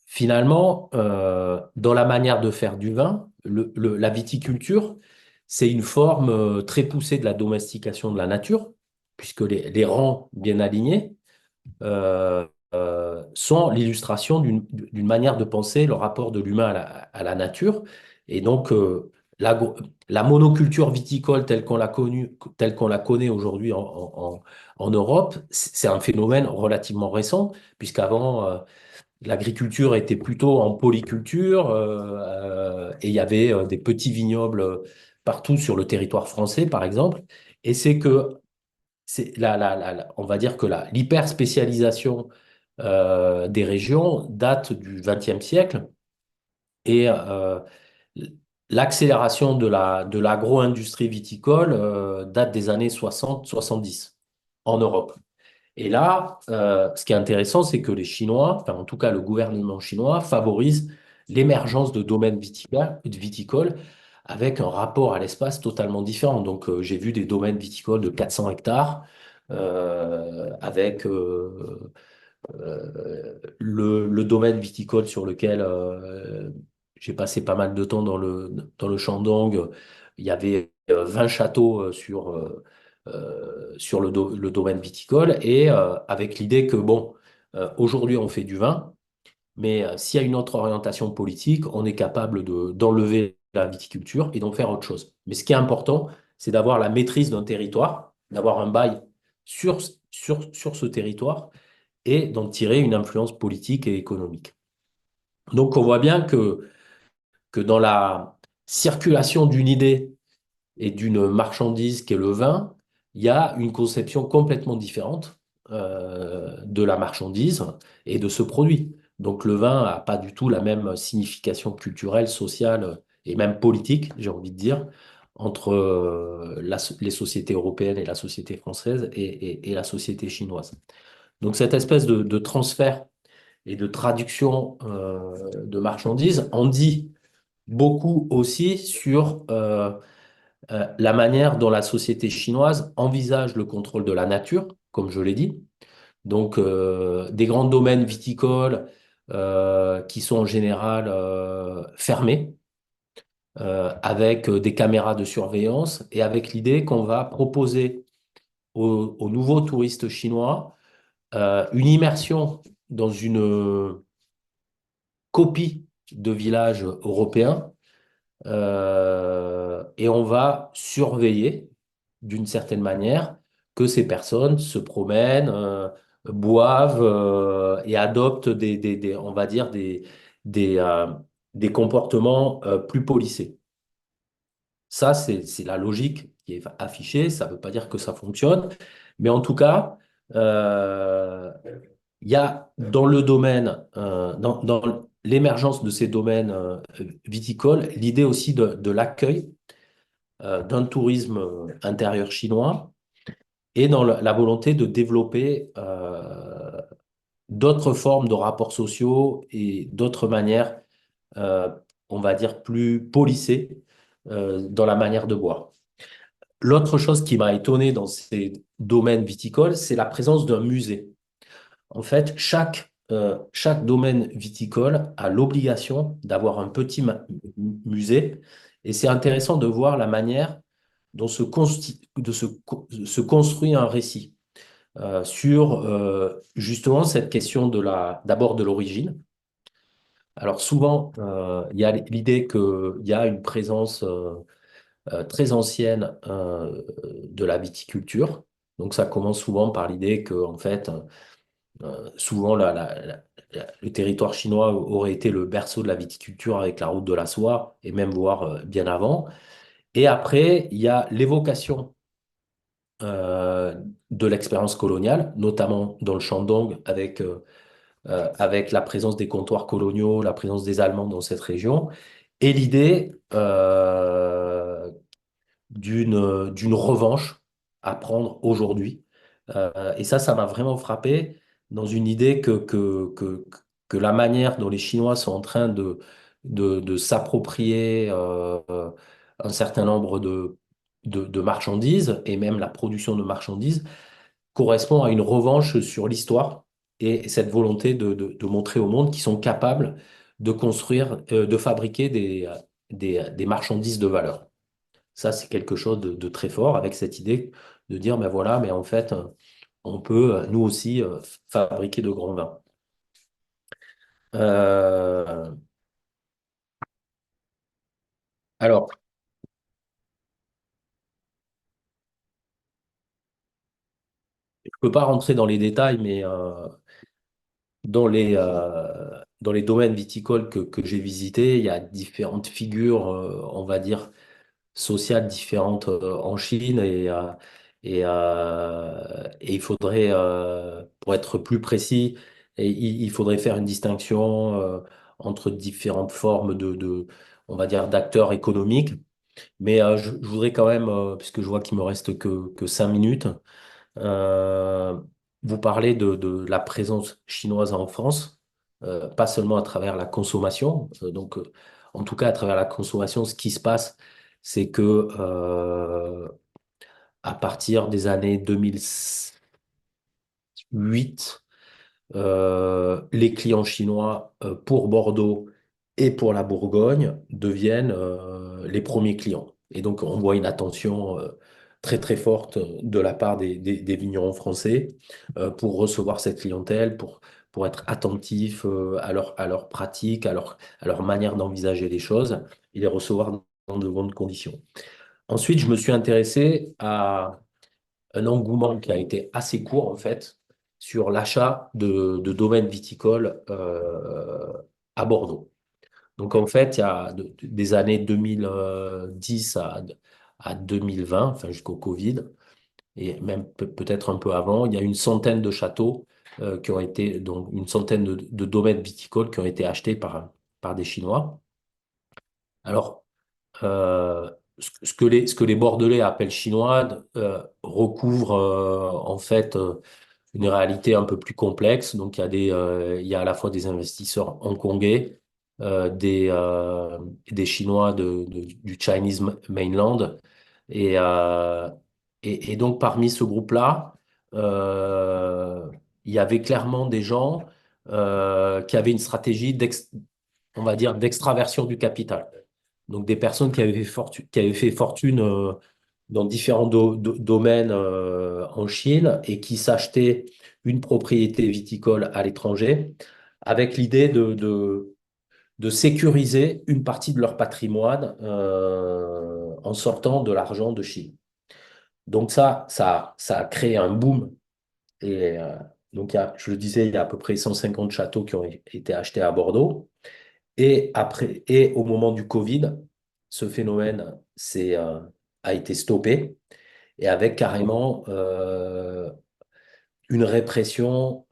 finalement, dans la manière de faire du vin, la viticulture, c'est une forme très poussée de la domestication de la nature, puisque les rangs bien alignés sont l'illustration d'une manière de penser le rapport de l'humain à la nature. Et donc, la monoculture viticole telle qu'on la connaît aujourd'hui en Europe, c'est un phénomène relativement récent, puisqu'avant, l'agriculture était plutôt en polyculture et il y avait des petits vignobles partout sur le territoire français, par exemple. Et c'est que on va dire que l'hyperspécialisation des régions date du XXe siècle et l'accélération de l'agro-industrie viticole date des années 60-70 en Europe. Et là, ce qui est intéressant, c'est que les Chinois, enfin en tout cas le gouvernement chinois, favorise l'émergence de domaines viticoles avec un rapport à l'espace totalement différent. Donc j'ai vu des domaines viticoles de 400 hectares avec le domaine viticole sur lequel j'ai passé pas mal de temps dans le Shandong. Il y avait 20 châteaux sur le domaine viticole et avec l'idée que, bon, aujourd'hui on fait du vin, mais s'il y a une autre orientation politique, on est capable d'enlever la viticulture et d'en faire autre chose. Mais ce qui est important, c'est d'avoir la maîtrise d'un territoire, d'avoir un bail sur, sur ce territoire et d'en tirer une influence politique et économique. Donc on voit bien que dans la circulation d'une idée et d'une marchandise qui est le vin, il y a une conception complètement différente de la marchandise et de ce produit. Donc le vin n'a pas du tout la même signification culturelle, sociale et même politique, j'ai envie de dire, entre les sociétés européennes et la société française et la société chinoise. Donc cette espèce de transfert et de traduction de marchandises en dit beaucoup aussi sur la manière dont la société chinoise envisage le contrôle de la nature, comme je l'ai dit. Donc, des grands domaines viticoles qui sont en général fermés, avec des caméras de surveillance et avec l'idée qu'on va proposer aux nouveaux touristes chinois une immersion dans une copie de village européen et on va surveiller d'une certaine manière que ces personnes se promènent, boivent et adoptent on va dire des, euh, des comportements plus policés. Ça, c'est la logique qui est affichée. Ça ne veut pas dire que ça fonctionne, mais en tout cas, euh, il y a dans le domaine, dans l'émergence de ces domaines viticoles, l'idée aussi de l'accueil d'un tourisme intérieur chinois et dans la volonté de développer d'autres formes de rapports sociaux et d'autres manières, euh, on va dire, plus policées dans la manière de boire. L'autre chose qui m'a étonné dans ces domaines viticoles, c'est la présence d'un musée. En fait, chaque domaine viticole a l'obligation d'avoir un petit musée et c'est intéressant de voir la manière dont se construit un récit sur justement cette question d'abord de l'origine. Alors souvent, il y a l'idée qu'il y a une présence très ancienne de la viticulture. Donc ça commence souvent par l'idée que, en fait, souvent le territoire chinois aurait été le berceau de la viticulture avec la route de la soie, et même voire bien avant. Et après, il y a l'évocation euh, de l'expérience coloniale, notamment dans le Shandong, avec la présence des comptoirs coloniaux, la présence des Allemands dans cette région, et l'idée d'une revanche à prendre aujourd'hui. Et ça m'a vraiment frappé dans une idée que la manière dont les Chinois sont en train de s'approprier un certain nombre de marchandises et même la production de marchandises correspond à une revanche sur l'histoire et cette volonté de montrer au monde qu'ils sont capables de construire, de fabriquer des marchandises de valeur. Ça, c'est quelque chose de très fort avec cette idée de dire, ben voilà, mais en fait, on peut nous aussi fabriquer de grands vins. Euh, alors, je ne peux pas rentrer dans les détails, mais dans les domaines viticoles que j'ai visités, il y a différentes figures, on va dire, sociales différentes en Chine et il faudrait, pour être plus précis, il faudrait faire une distinction entre différentes formes on va dire, d'acteurs économiques. Mais je voudrais quand même, puisque je vois qu'il me reste que 5 minutes, euh, vous parler de la présence chinoise en France, pas seulement à travers la consommation. En tout cas, à travers la consommation, ce qui se passe, c'est que à partir des années 2008, les clients chinois pour Bordeaux et pour la Bourgogne deviennent les premiers clients. Et donc, on voit une attention très, très forte de la part des vignerons français pour recevoir cette clientèle, pour être attentifs à leur pratique, à leur manière d'envisager les choses et les recevoir dans de bonnes conditions. Ensuite, je me suis intéressé à un engouement qui a été assez court, en fait, sur l'achat de domaines viticoles à Bordeaux. Donc, en fait, il y a des années 2010 à 2020, enfin jusqu'au Covid, et même peut-être un peu avant, il y a une centaine de châteaux qui ont été, donc une centaine de domaines viticoles qui ont été achetés par des Chinois. Alors, ce que les Bordelais appellent chinois recouvre en fait une réalité un peu plus complexe. Donc, il y a à la fois des investisseurs hongkongais, des Chinois du Chinese mainland. Et, euh, et donc, parmi ce groupe-là, euh, il y avait clairement des gens qui avaient une stratégie on va dire, d'extraversion du capital. Donc, des personnes qui avaient fait fortune dans différents domaines en Chine et qui s'achetaient une propriété viticole à l'étranger avec l'idée de sécuriser une partie de leur patrimoine en sortant de l'argent de Chine. Donc ça a créé un boom. Et donc, je le disais, il y a à peu près 150 châteaux qui ont été achetés à Bordeaux. Et après, et au moment du Covid, ce phénomène a été stoppé et avec carrément une répression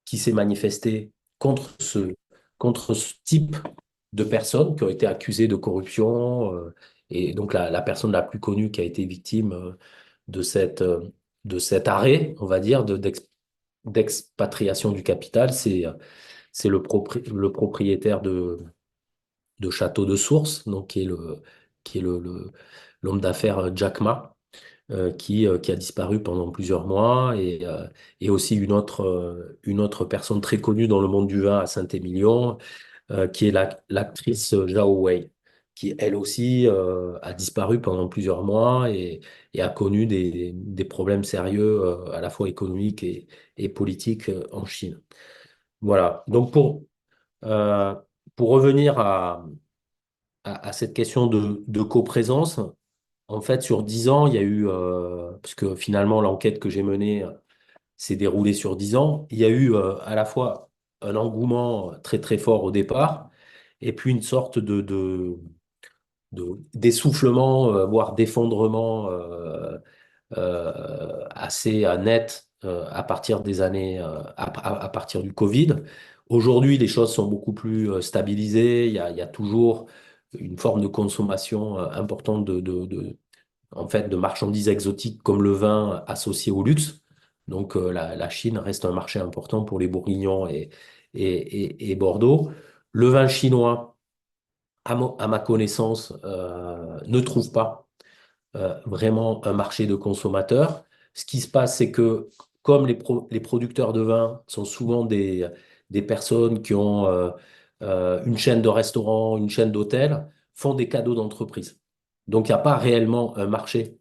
qui s'est manifestée contre ce type de personnes qui ont été accusées de corruption. Et donc la personne la plus connue qui a été victime de de cet arrêt, on va dire, d'expatriation du capital, c'est le propriétaire de Château de Source, donc qui est l'homme d'affaires Jack Ma, qui a disparu pendant plusieurs mois, et aussi une autre personne très connue dans le monde du vin à Saint-Émilion, qui est l'actrice Zhao Wei, qui elle aussi a disparu pendant plusieurs mois et a connu des problèmes sérieux à la fois économiques et politiques en Chine. Voilà. Donc euh, pour revenir à cette question de coprésence, en fait, sur 10 ans, il y a eu, parce que finalement, l'enquête que j'ai menée s'est déroulée sur 10 ans, il y a eu à la fois un engouement très très fort au départ, et puis une sorte d'essoufflement, voire d'effondrement assez net à partir des années, à partir du Covid. Aujourd'hui, les choses sont beaucoup plus stabilisées. Il y a toujours une forme de consommation importante en fait, de marchandises exotiques comme le vin associé au luxe. Donc, la Chine reste un marché important pour les Bourguignons et Bordeaux. Le vin chinois, à ma connaissance, ne trouve pas vraiment un marché de consommateurs. Ce qui se passe, c'est que comme les producteurs de vin sont souvent des personnes qui ont une chaîne de restaurants, une chaîne d'hôtels, font des cadeaux d'entreprise. Donc, il n'y a pas réellement un marché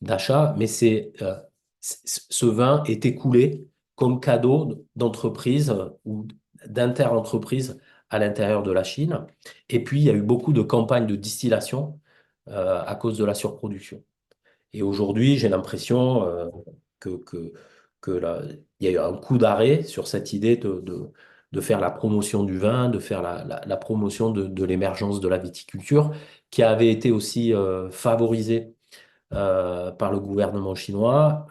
d'achat, mais ce vin est écoulé comme cadeau d'entreprise ou d'inter-entreprise à l'intérieur de la Chine. Et puis, il y a eu beaucoup de campagnes de distillation à cause de la surproduction. Et aujourd'hui, j'ai l'impression que, que, il y a eu un coup d'arrêt sur cette idée de faire la promotion du vin, de faire la promotion de l'émergence de la viticulture, qui avait été aussi favorisée par le gouvernement chinois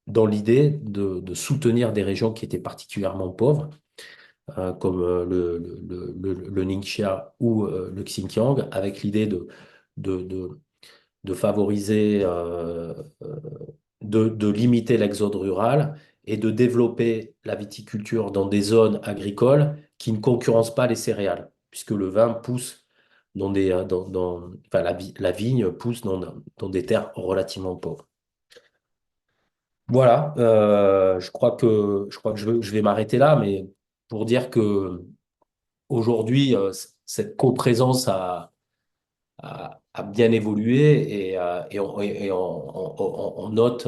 dans l'idée de soutenir des régions qui étaient particulièrement pauvres, comme le Ningxia ou le Xinjiang, avec l'idée de, de, de favoriser, de limiter l'exode rural et de développer la viticulture dans des zones agricoles qui ne concurrencent pas les céréales, puisque le vin pousse enfin, la vigne pousse dans des terres relativement pauvres. Voilà, je crois que je vais m'arrêter là, mais pour dire que aujourd'hui, cette coprésence a bien évolué et on note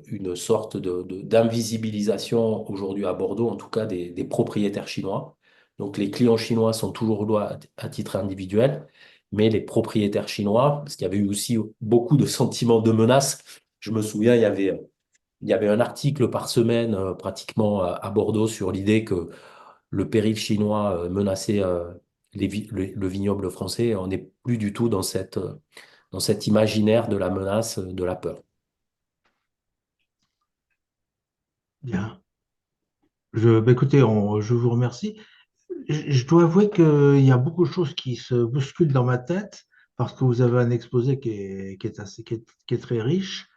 une sorte d'invisibilisation aujourd'hui à Bordeaux, en tout cas des propriétaires chinois. Donc les clients chinois sont toujours là à titre individuel, mais les propriétaires chinois, parce qu'il y avait eu aussi beaucoup de sentiments de menace. Je me souviens, il y avait un article par semaine pratiquement à Bordeaux sur l'idée que le péril chinois menaçait le vignoble français. On n'est plus du tout dans cet imaginaire de la menace, de la peur. Bien. Écoutez, je vous remercie. Je dois avouer qu'il y a beaucoup de choses qui se bousculent dans ma tête parce que vous avez un exposé qui est très riche.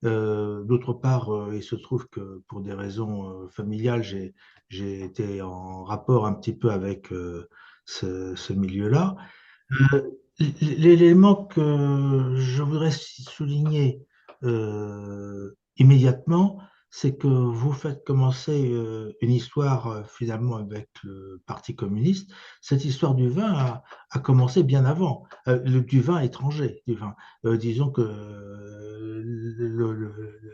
D'autre part, il se trouve que pour des raisons familiales, j'ai été en rapport un petit peu avec ce milieu-là. L'élément que je voudrais souligner immédiatement, c'est que vous faites commencer une histoire finalement avec le Parti communiste. Cette histoire du vin a commencé bien avant, du vin étranger, du vin. Disons que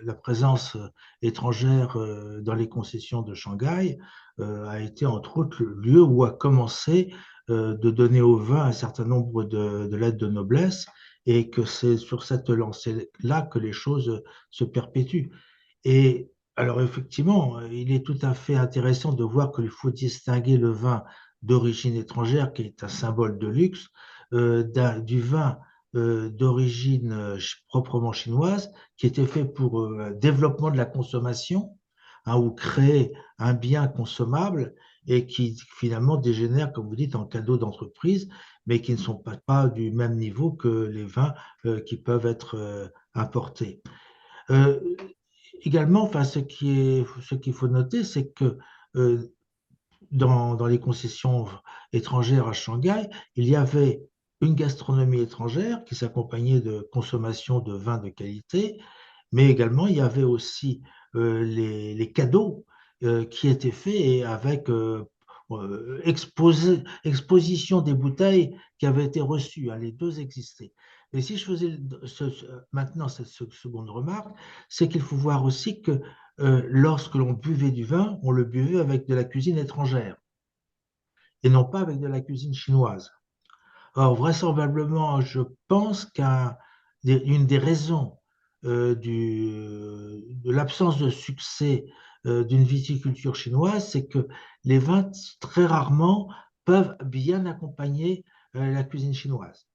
la présence étrangère dans les concessions de Shanghai a été entre autres le lieu où a commencé de donner au vin un certain nombre de lettres de noblesse et que c'est sur cette lancée-là que les choses se perpétuent. Et alors effectivement, il est tout à fait intéressant de voir qu'il faut distinguer le vin d'origine étrangère, qui est un symbole de luxe, du vin d'origine proprement chinoise, qui était fait pour développement de la consommation, hein, ou créer un bien consommable et qui finalement dégénère, comme vous dites, en cadeau d'entreprise, mais qui ne sont pas du même niveau que les vins qui peuvent être importés. Euh, Également, enfin, ce qu'il faut noter, c'est que euh, dans les concessions étrangères à Shanghai, il y avait une gastronomie étrangère qui s'accompagnait de consommation de vins de qualité, mais également il y avait aussi les cadeaux qui étaient faits et avec exposition des bouteilles qui avaient été reçues, hein, les deux existaient. Et si je faisais maintenant cette seconde remarque, c'est qu'il faut voir aussi que lorsque l'on buvait du vin, on le buvait avec de la cuisine étrangère et non pas avec de la cuisine chinoise. Or, vraisemblablement, je pense qu'une des raisons de l'absence de succès d'une viticulture chinoise, c'est que les vins, très rarement, peuvent bien accompagner la cuisine chinoise.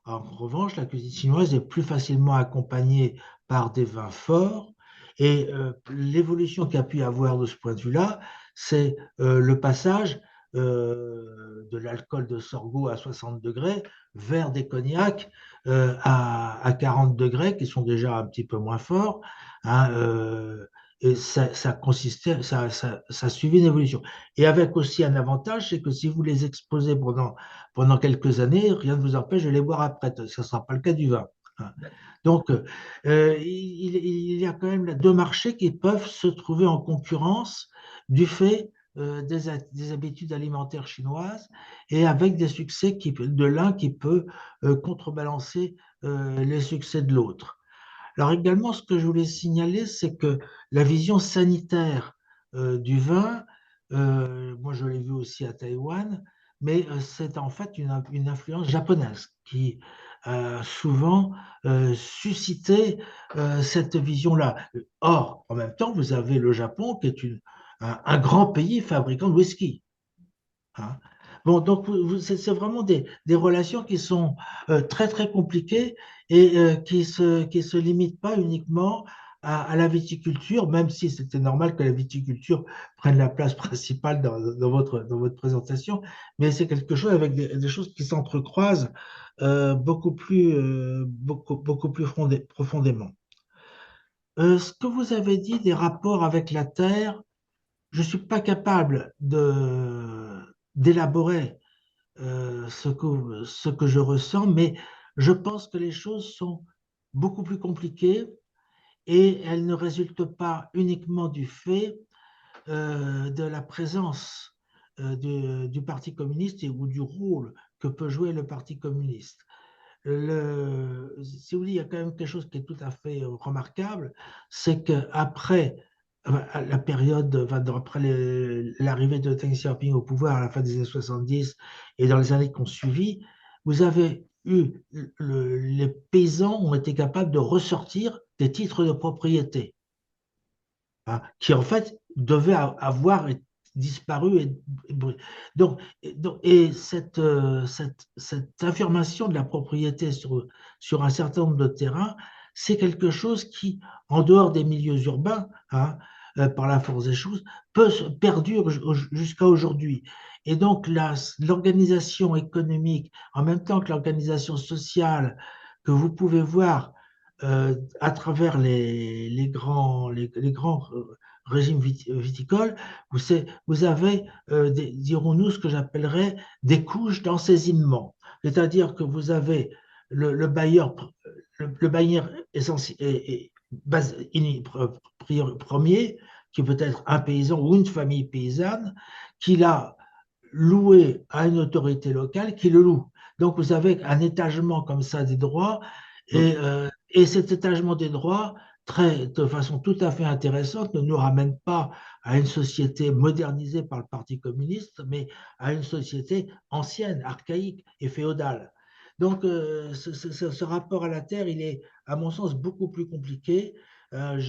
En revanche, la cuisine chinoise est plus facilement accompagnée par des vins forts. Et l'évolution qu'il y a pu y avoir de ce point de vue-là, c'est le passage de l'alcool de sorgho à 60 degrés vers des cognacs à 40 degrés, qui sont déjà un petit peu moins forts, hein, et ça consistait, ça a suivi une évolution. Et avec aussi un avantage, c'est que si vous les exposez pendant quelques années, rien ne vous empêche de les boire après. Ce ne sera pas le cas du vin, hein. Donc, il y a quand même là deux marchés qui peuvent se trouver en concurrence du fait des habitudes alimentaires chinoises et avec des succès de l'un qui peut contrebalancer les succès de l'autre. Alors également, ce que je voulais signaler, c'est que la vision sanitaire du vin, moi je l'ai vu aussi à Taïwan, mais c'est en fait une influence japonaise qui a souvent suscité cette vision-là. Or, en même temps, vous avez le Japon qui est un grand pays fabricant de whisky, hein. Bon, donc c'est vraiment des relations qui sont très très compliquées et qui se limitent pas uniquement à la viticulture, même si c'était normal que la viticulture prenne la place principale dans votre présentation, mais c'est quelque chose avec des choses qui s'entrecroisent beaucoup plus profondément. Ce que vous avez dit des rapports avec la terre, je ne suis pas capable d'élaborer ce que je ressens, mais je pense que les choses sont beaucoup plus compliquées et elles ne résultent pas uniquement du fait de la présence du Parti communiste ou du rôle que peut jouer le Parti communiste. Si vous voulez, il y a quand même quelque chose qui est tout à fait remarquable, c'est qu'après la période, enfin, après l'arrivée de Deng Xiaoping au pouvoir à la fin des années 70 et dans les années qui ont suivi, vous avez eu les paysans ont été capables de ressortir des titres de propriété, hein, qui en fait devaient avoir disparu. Et cette affirmation de la propriété sur un certain nombre de terrains, c'est quelque chose qui, en dehors des milieux urbains, hein, par la force des choses, perdure jusqu'à aujourd'hui. Et donc l'organisation économique, en même temps que l'organisation sociale que vous pouvez voir à travers les grands régimes viticoles, vous avez, dirons-nous, ce que j'appellerais des couches d'ensaisonnement. C'est-à-dire que vous avez le bailleur, le bailleur premier, qui peut être un paysan ou une famille paysanne, qui l'a loué à une autorité locale qui le loue. Donc vous avez un étagement comme ça des droits Mm. et cet étagement des droits, de façon tout à fait intéressante, ne nous ramène pas à une société modernisée par le Parti communiste, mais à une société ancienne, archaïque et féodale. Donc, ce rapport à la terre, il est, à mon sens, beaucoup plus compliqué que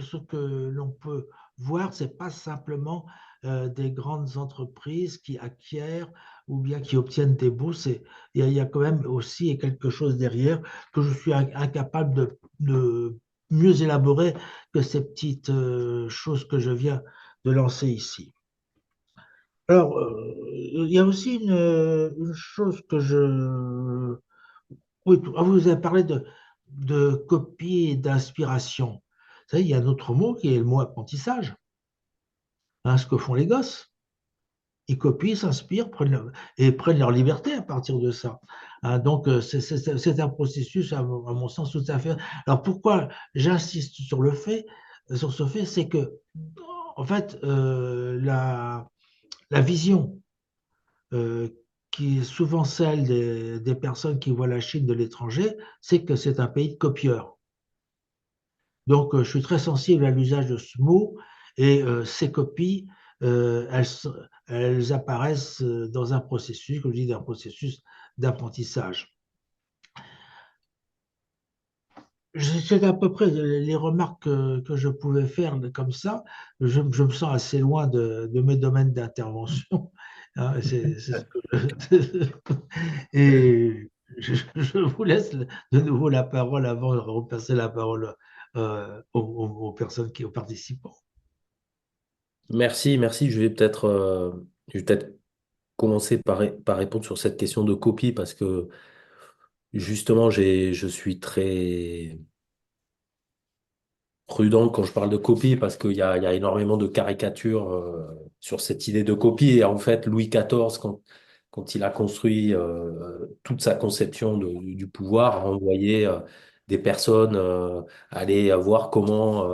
ce que l'on peut voir. C'est pas simplement des grandes entreprises qui acquièrent ou bien qui obtiennent des bourses. Il y a quand même aussi quelque chose derrière que je suis incapable de mieux élaborer que ces petites choses que je viens de lancer ici. Alors, il y a aussi une chose que je... Oui, vous avez parlé de copie et d'inspiration. Vous savez, il y a un autre mot qui est le mot apprentissage, hein, ce que font les gosses. Ils copient, s'inspirent, et prennent leur liberté à partir de ça. Hein, donc, c'est un processus, à mon sens, tout à fait. Alors, pourquoi j'insiste sur ce fait, c'est que, en fait, la vision euh, qui est souvent celle des personnes qui voient la Chine de l'étranger, c'est que c'est un pays de copieurs. Donc, je suis très sensible à l'usage de ce mot et ces copies, elles apparaissent dans un processus, comme je dis, un processus d'apprentissage. C'est à peu près les remarques que je pouvais faire comme ça. Je me sens assez loin de mes domaines d'intervention. Hein, c'est ce que et je vous laisse de nouveau la parole avant de repasser la parole aux personnes aux participants. Merci, merci. Je vais peut-être commencer par répondre sur cette question de copie parce que justement, je suis très prudent quand je parle de copie parce qu'il y a énormément de caricatures sur cette idée de copie. Et en fait, Louis XIV, quand il a construit toute sa conception du pouvoir, a envoyé des personnes aller voir comment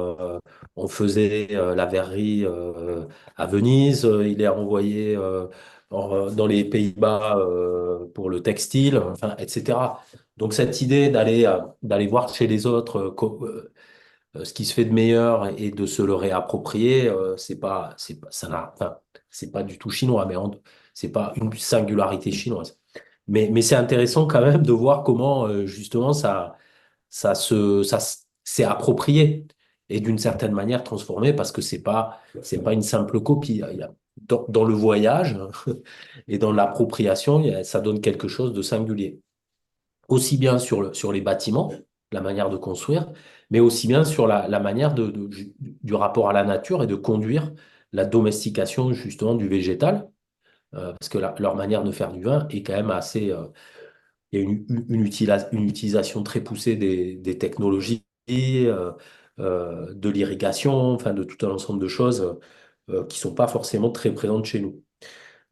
on faisait la verrerie à Venise. Il est envoyé dans les Pays-Bas pour le textile, enfin, etc. Donc cette idée d'aller voir chez les autres ce qui se fait de meilleur et de se le réapproprier, enfin, c'est pas du tout chinois, c'est pas une singularité chinoise. Mais c'est intéressant quand même de voir comment justement ça s'est approprié et d'une certaine manière transformé parce que c'est pas une simple copie. Dans le voyage et dans l'appropriation, ça donne quelque chose de singulier aussi bien sur les bâtiments, la manière de construire, mais aussi bien sur la manière du rapport à la nature et de conduire la domestication justement du végétal, parce que leur manière de faire du vin est quand même assez... il y a une utilisation très poussée des technologies, de l'irrigation, enfin de tout un ensemble de choses qui sont pas forcément très présentes chez nous.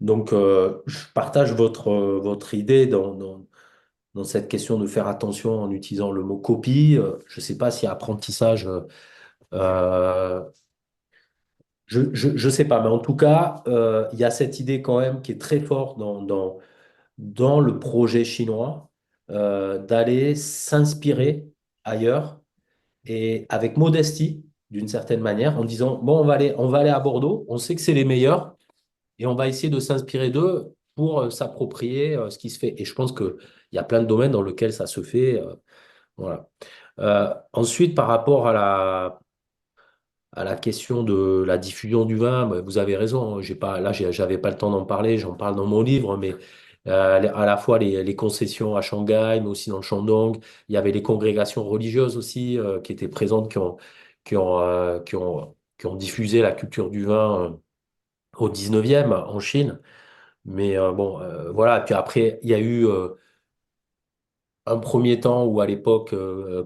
Donc, je partage votre idée dans cette question de faire attention en utilisant le mot copie. Je ne sais pas si apprentissage, euh, Je sais pas, mais en tout cas, il y a cette idée quand même qui est très forte dans le projet chinois d'aller s'inspirer ailleurs et avec modestie, d'une certaine manière, en disant, bon, on va aller à Bordeaux, on sait que c'est les meilleurs et on va essayer de s'inspirer d'eux pour s'approprier ce qui se fait. Et je pense qu'il y a plein de domaines dans lesquels ça se fait. Voilà. Ensuite, par rapport à la question de la diffusion du vin, bah, vous avez raison. J'ai pas, là, j'avais pas le temps d'en parler. J'en parle dans mon livre, mais à la fois les concessions à Shanghai, mais aussi dans le Shandong, il y avait les congrégations religieuses aussi qui étaient présentes, qui ont diffusé la culture du vin au 19e en Chine. Mais bon, voilà. Puis après, il y a eu un premier temps où, à l'époque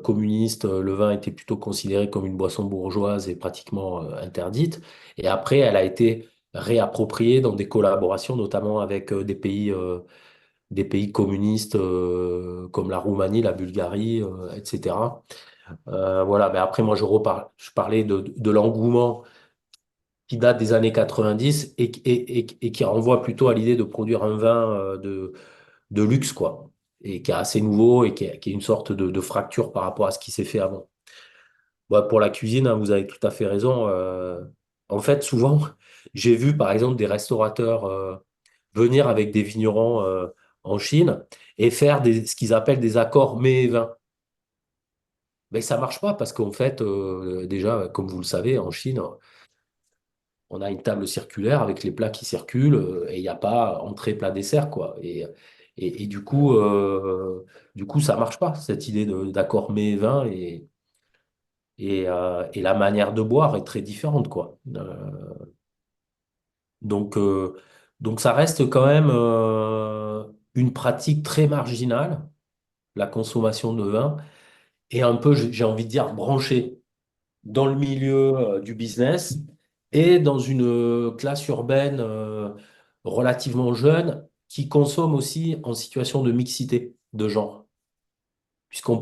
communiste, le vin était plutôt considéré comme une boisson bourgeoise et pratiquement interdite. Et après, elle a été réappropriée dans des collaborations, notamment avec des pays communistes comme la Roumanie, la Bulgarie, etc. Voilà. Mais après, moi, je parlais de l'engouement qui date des années 90 et qui renvoie plutôt à l'idée de produire un vin de luxe, quoi, et qui est assez nouveau et qui est une sorte de fracture par rapport à ce qui s'est fait avant. Ouais, pour la cuisine, hein, vous avez tout à fait raison. En fait, souvent, j'ai vu, par exemple, des restaurateurs venir avec des vignerons en Chine et faire ce qu'ils appellent des accords mets et vins. Mais ça marche pas parce qu'en fait, déjà, comme vous le savez, en Chine, on a une table circulaire avec les plats qui circulent et il n'y a pas entrée, plat, dessert, quoi. Et du coup, ça marche pas, cette idée d'accord mets vin et la manière de boire est très différente, quoi. Donc, euh, donc ça reste quand même une pratique très marginale, la consommation de vin, et un peu, j'ai envie de dire, branchée dans le milieu du business et dans une classe urbaine relativement jeune qui consomme aussi en situation de mixité de genre. Puisqu'on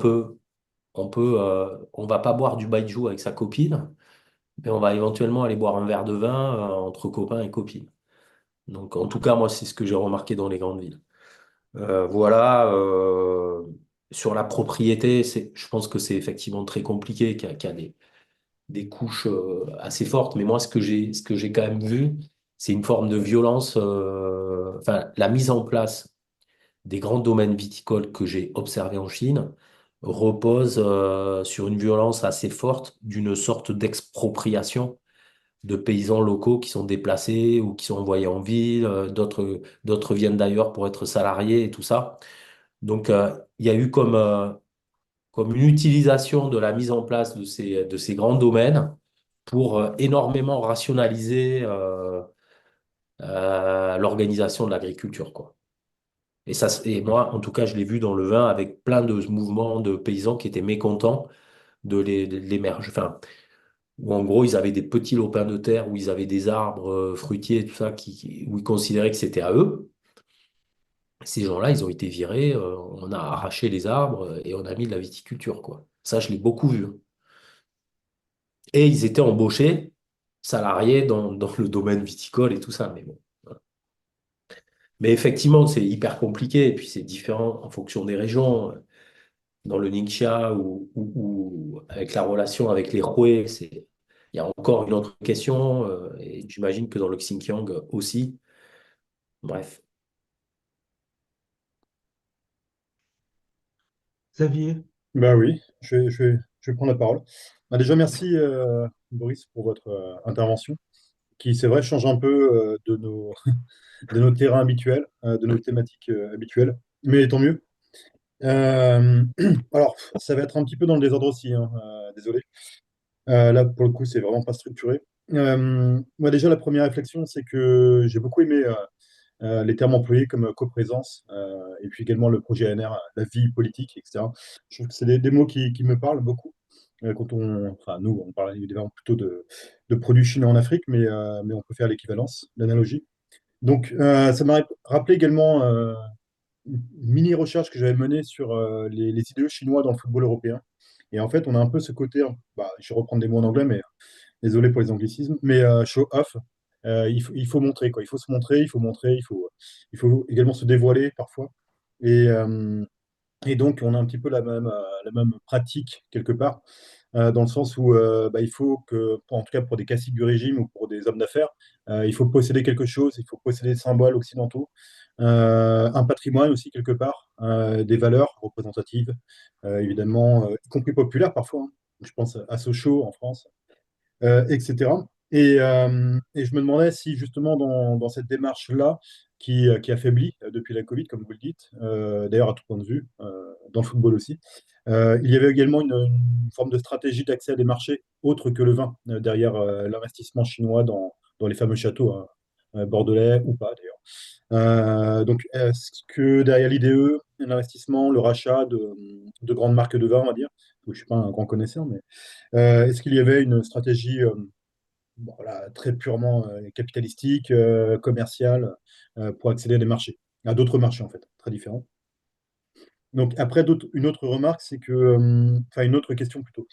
va pas boire du baijiu avec sa copine, mais on va éventuellement aller boire un verre de vin entre copains et copines. Donc, en tout cas, moi, c'est ce que j'ai remarqué dans les grandes villes. Voilà. Sur la propriété, je pense que c'est effectivement très compliqué, qu'il y a des couches assez fortes. Mais moi, ce que j'ai quand même vu, c'est une forme de violence. Enfin, la mise en place des grands domaines viticoles que j'ai observés en Chine repose sur une violence assez forte d'une sorte d'expropriation de paysans locaux qui sont déplacés ou qui sont envoyés en ville. D'autres viennent d'ailleurs pour être salariés et tout ça. Donc, il y a eu comme une utilisation de la mise en place de ces grands domaines pour énormément rationaliser l'organisation de l'agriculture, quoi. Et moi, en tout cas, je l'ai vu dans le vin avec plein de mouvements de paysans qui étaient mécontents de l'émerger. Enfin, où en gros, ils avaient des petits lopins de terre, où ils avaient des arbres fruitiers, et tout ça, où ils considéraient que c'était à eux. Ces gens-là, ils ont été virés, on a arraché les arbres et on a mis de la viticulture, quoi. Ça, je l'ai beaucoup vu, hein. Et ils étaient embauchés, salariés dans le domaine viticole et tout ça. Mais bon, voilà. Mais effectivement, c'est hyper compliqué et puis c'est différent en fonction des régions. Dans le Ningxia ou avec la relation avec les Roués, il y a encore une autre question. Et j'imagine que dans le Xinjiang aussi. Bref. Xavier, Bah oui, je vais prendre la parole. Bah déjà, merci Boris pour votre intervention, qui, c'est vrai, change un peu de nos terrains habituels, de nos thématiques habituelles, mais tant mieux. Euh, alors, ça va être un petit peu dans le désordre aussi, hein, désolé. Là, pour le coup, c'est vraiment pas structuré. Moi, déjà, la première réflexion, c'est que j'ai beaucoup aimé les termes employés comme coprésence, et puis également le projet ANR, la vie politique, etc. Je trouve que c'est des mots qui me parlent beaucoup. Enfin, nous, on parle évidemment plutôt de produits chinois en Afrique, mais on peut faire l'équivalence, l'analogie. Donc, ça m'a rappelé également une mini-recherche que j'avais menée sur les idéaux chinois dans le football européen. Et en fait, on a un peu ce côté, bah, je vais reprendre des mots en anglais, mais Désolé pour les anglicismes, mais show off. Il faut montrer, quoi. Il faut se montrer, il faut montrer, il faut également se dévoiler parfois. Et, euh, et donc, on a un petit peu la même pratique quelque part, dans le sens où bah, il faut que, en tout cas pour des classiques du régime ou pour des hommes d'affaires, il faut posséder quelque chose, il faut posséder des symboles occidentaux, un patrimoine aussi quelque part, des valeurs représentatives, évidemment, y compris populaires parfois, hein. Je pense à Sochaux en France, etc. Et je me demandais si justement dans cette démarche-là, qui affaiblit depuis la Covid, comme vous le dites, d'ailleurs à tout point de vue, dans le football aussi, il y avait également une forme de stratégie d'accès à des marchés autres que le vin, derrière l'investissement chinois dans les fameux châteaux, hein, bordelais ou pas d'ailleurs. Donc, est-ce que derrière l'IDE, l'investissement, le rachat de grandes marques de vin, on va dire, je ne suis pas un grand connaisseur, mais est-ce qu'il y avait une stratégie bon, voilà, très purement capitalistique, commerciale, pour accéder à des marchés, à d'autres marchés en fait, très différents? Donc après, une autre remarque, c'est que, enfin une autre question plutôt.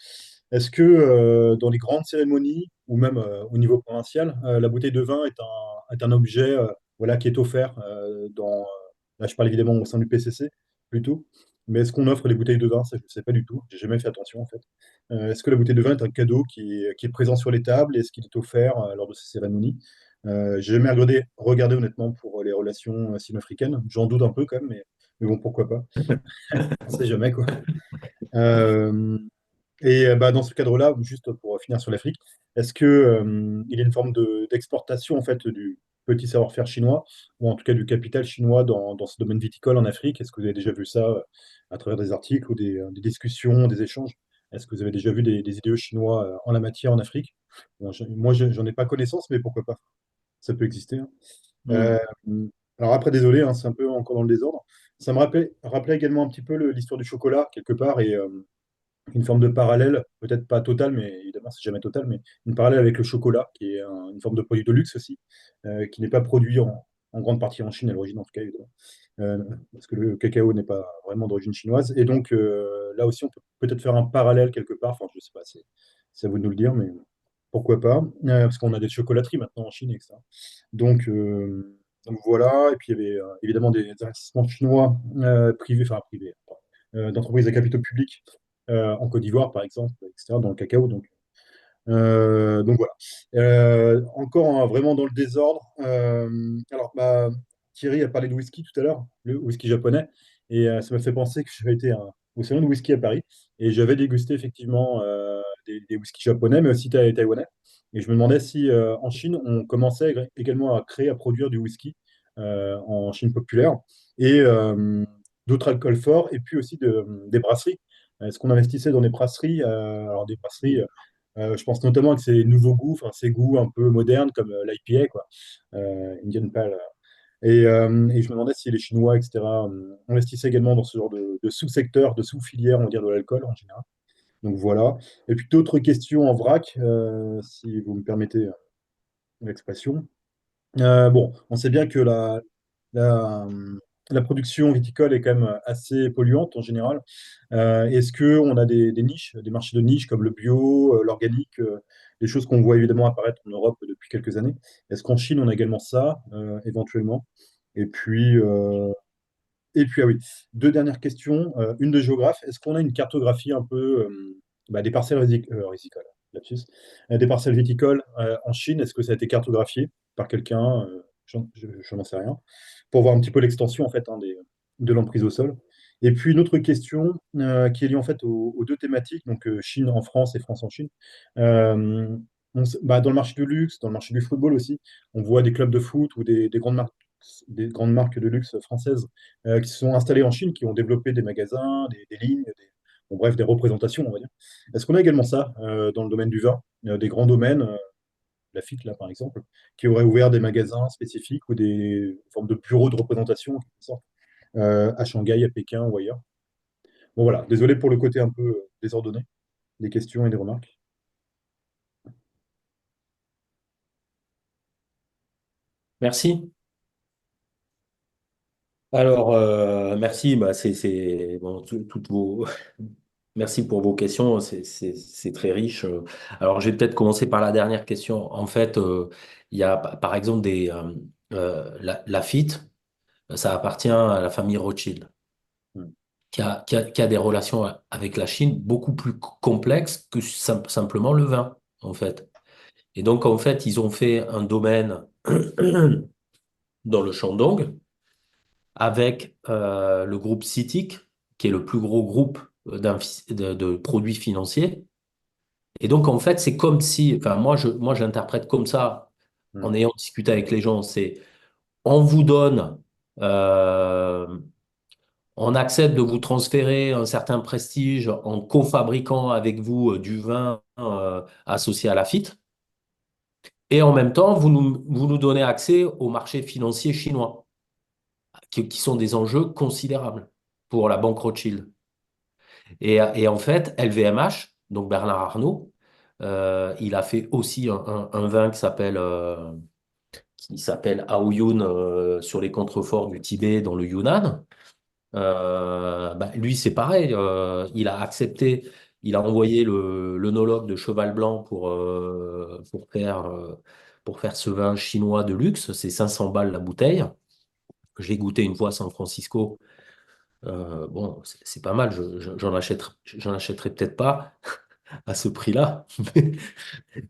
Est-ce que dans les grandes cérémonies, ou même au niveau provincial, la bouteille de vin est un objet voilà, qui est offert là je parle évidemment au sein du PCC plutôt, mais est-ce qu'on offre les bouteilles de vin? Ça, je ne sais pas du tout, j'ai jamais fait attention en fait. Est-ce que la bouteille de vin est un cadeau qui est présent sur les tables? Est-ce qu'il est offert lors de ces cérémonies? J'ai jamais regardé honnêtement pour les relations sino-africaines, j'en doute un peu quand même, mais bon, pourquoi pas. On sait jamais, quoi. Euh, bah, dans ce cadre-là, juste pour finir sur l'Afrique, est-ce que, il y a une forme d'exportation en fait du petit savoir-faire chinois, ou en tout cas du capital chinois dans ce domaine viticole en Afrique? Est-ce que vous avez déjà vu ça à travers des articles ou des discussions, des échanges? Est-ce que vous avez déjà vu des idéaux chinois en la matière en Afrique? Bon, moi, j'en ai pas connaissance, mais pourquoi pas? Ça peut exister, hein. Hmm. Euh, alors après, désolé, hein, c'est un peu encore dans le désordre. Ça me rappelait également un petit peu l'histoire du chocolat, quelque part, et une forme de parallèle, peut-être pas total, mais évidemment, c'est jamais total, mais une parallèle avec le chocolat, qui est une forme de produit de luxe aussi, qui n'est pas produit en grande partie en Chine à l'origine, en tout cas, évidemment. Euh, parce que le cacao n'est pas vraiment d'origine chinoise. Et donc, là aussi, on peut peut-être faire un parallèle quelque part. Enfin, je sais pas, c'est à vous de nous le dire, mais pourquoi pas. Parce qu'on a des chocolateries maintenant en Chine, etc. Donc, voilà. Et puis, il y avait évidemment des investissements chinois privés, enfin privés, d'entreprises à capitaux publics en Côte d'Ivoire, par exemple, etc., dans le cacao. Donc voilà. Encore hein, vraiment dans le désordre. Alors, bah, Thierry a parlé de whisky tout à l'heure, le whisky japonais, et ça m'a fait penser que j'avais été au salon de whisky à Paris, et j'avais dégusté effectivement des whiskies japonais, mais aussi taïwanais. Et je me demandais si en Chine, on commençait également à créer, à produire du whisky en Chine populaire, et d'autres alcools forts, et puis aussi des brasseries. Est-ce qu'on investissait dans des brasseries? Alors des brasseries je pense notamment que ces nouveaux goûts, enfin ces goûts un peu modernes comme l'IPA, quoi, Indian Pale. Et je me demandais si les Chinois, etc., investissaient également dans ce genre de sous-secteur, de sous-filière, on va dire, de l'alcool en général. Donc voilà. Et puis d'autres questions en vrac, si vous me permettez l'expression. Bon, on sait bien que la, la production viticole est quand même assez polluante en général. Est-ce qu'on a des niches, des marchés de niche comme le bio, l'organique, des choses qu'on voit évidemment apparaître en Europe depuis quelques années? Est-ce qu'en Chine, on a également ça, éventuellement? Et puis, ah oui, deux dernières questions. Une de géographe. Est-ce qu'on a une cartographie un peu bah, des parcelles rizicoles, lapsus. Des parcelles viticoles en Chine? Est-ce que ça a été cartographié par quelqu'un? Je n'en sais rien. Pour voir un petit peu l'extension en fait hein, de l'emprise au sol. Et puis une autre question qui est liée en fait aux deux thématiques, donc Chine en France et France en Chine. Euh, bah, dans le marché du luxe, dans le marché du football aussi, on voit des clubs de foot ou des grandes marques de luxe françaises qui se sont installés en Chine, qui ont développé des magasins, des lignes, bon, bref, des représentations, on va dire. Est-ce qu'on a également ça dans le domaine du vin, des grands domaines, Lafite, là, par exemple, qui auraient ouvert des magasins spécifiques ou des formes de bureaux de représentation, en quelque sorte, à Shanghai, à Pékin ou ailleurs? Bon, voilà, désolé pour le côté un peu désordonné des questions et des remarques. Merci. Alors, merci. Bah, bon, toutes vos, Merci pour vos questions, c'est très riche. Alors, je vais peut-être commencer par la dernière question. En fait, il y a par exemple Lafite, ça appartient à la famille Rothschild, Mm. qui a des relations avec la Chine beaucoup plus complexes que simplement le vin, en fait. Et donc, en fait, ils ont fait un domaine dans le Shandong avec le groupe CITIC, qui est le plus gros groupe de produits financiers. Et donc, en fait, c'est comme si, enfin, moi, j'interprète comme ça, en Mm. ayant discuté avec les gens, c'est on vous donne, euh, on accepte de vous transférer un certain prestige en cofabriquant avec vous du vin associé à la FIT, et en même temps, vous nous donnez accès au marché financier chinois, qui sont des enjeux considérables pour la banque Rothschild. Et en fait, LVMH, donc Bernard Arnault, il a fait aussi un vin qui s'appelle Aoyun sur les contreforts du Tibet dans le Yunnan. Lui, c'est pareil. Il a accepté, il a envoyé l'œnologue de Cheval Blanc pour faire ce vin chinois de luxe. C'est 500 balles la bouteille. J'ai goûté une fois à San Francisco. Bon, c'est pas mal. J'en achèterai peut-être pas à ce prix-là.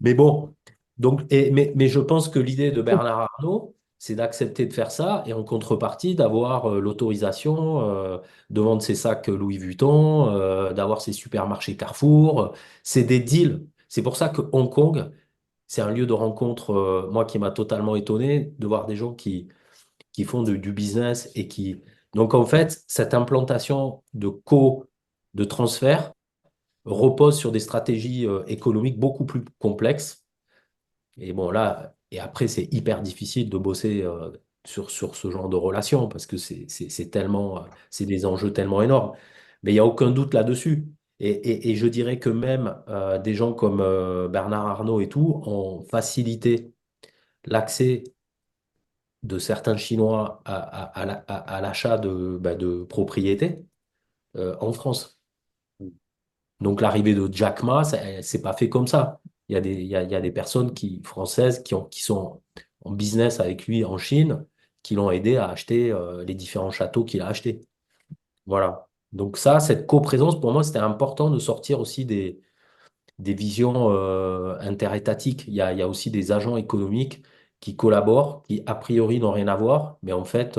Mais bon, donc, mais je pense que l'idée de Bernard Arnault, c'est d'accepter de faire ça et en contrepartie d'avoir l'autorisation de vendre ses sacs Louis Vuitton, d'avoir ses supermarchés Carrefour. C'est des deals. C'est pour ça que Hong Kong, c'est un lieu de rencontre, moi, qui m'a totalement étonné de voir des gens qui font du business et qui. Donc, en fait, cette implantation de transfert repose sur des stratégies économiques beaucoup plus complexes. Et bon, là, et après, c'est hyper difficile de bosser sur ce genre de relations parce que c'est tellement, c'est des enjeux tellement énormes. Mais il n'y a aucun doute là-dessus. Et je dirais que même des gens comme Bernard Arnault et tout ont facilité l'accès de certains Chinois à l'achat de propriétés en France. Donc l'arrivée de Jack Ma, c'est pas fait comme ça. Il y a des personnes françaises qui sont en business avec lui en Chine, qui l'ont aidé à acheter les différents châteaux qu'il a achetés. Voilà. Donc ça, cette coprésence, pour moi, c'était important de sortir aussi des visions interétatiques. Il y a aussi des agents économiques qui collaborent, qui a priori n'ont rien à voir, mais en fait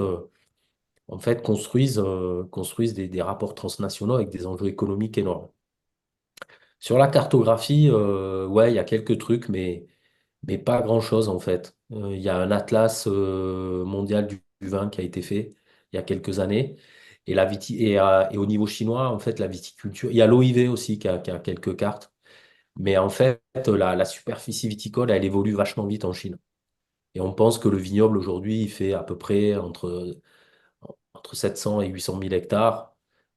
construisent des rapports transnationaux avec des enjeux économiques énormes. Sur la cartographie, ouais, il y a quelques trucs, mais pas grand-chose en fait. Il y a un atlas mondial du vin qui a été fait il y a quelques années. Et au niveau chinois, en fait, la viticulture. Il y a l'OIV aussi qui a quelques cartes. Mais en fait, la superficie viticole, elle évolue vachement vite en Chine. Et on pense que le vignoble aujourd'hui, il fait à peu près entre 700 et 800 000 hectares.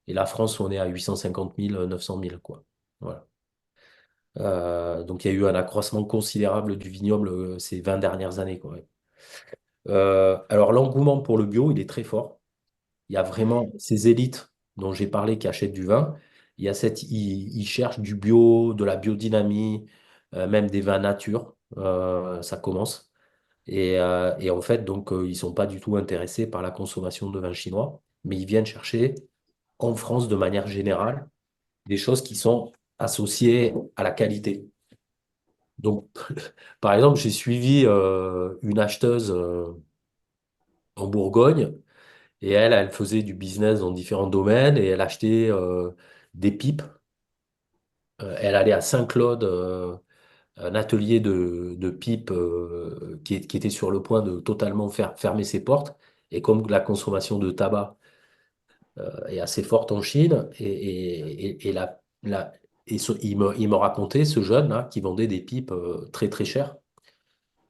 Et la France, on est à 850 000, 900 000, quoi. Voilà. Donc il y a eu un accroissement considérable du vignoble ces 20 dernières années, quoi. Alors l'engouement pour le bio, il est très fort. Il y a vraiment ces élites dont j'ai parlé qui achètent du vin. Ils cherchent du bio, de la biodynamie, même des vins nature. Ça commence. Et en fait, donc, ils sont pas du tout intéressés par la consommation de vin chinois, mais ils viennent chercher en France de manière générale des choses qui sont associées à la qualité. Donc, par exemple, j'ai suivi une acheteuse en Bourgogne et elle faisait du business dans différents domaines et elle achetait des pipes. Elle allait à Saint-Claude, un atelier de pipes qui était sur le point de totalement fermer ses portes. Et comme la consommation de tabac est assez forte en Chine, il me racontait, ce jeune là, qui vendait des pipes très très chères.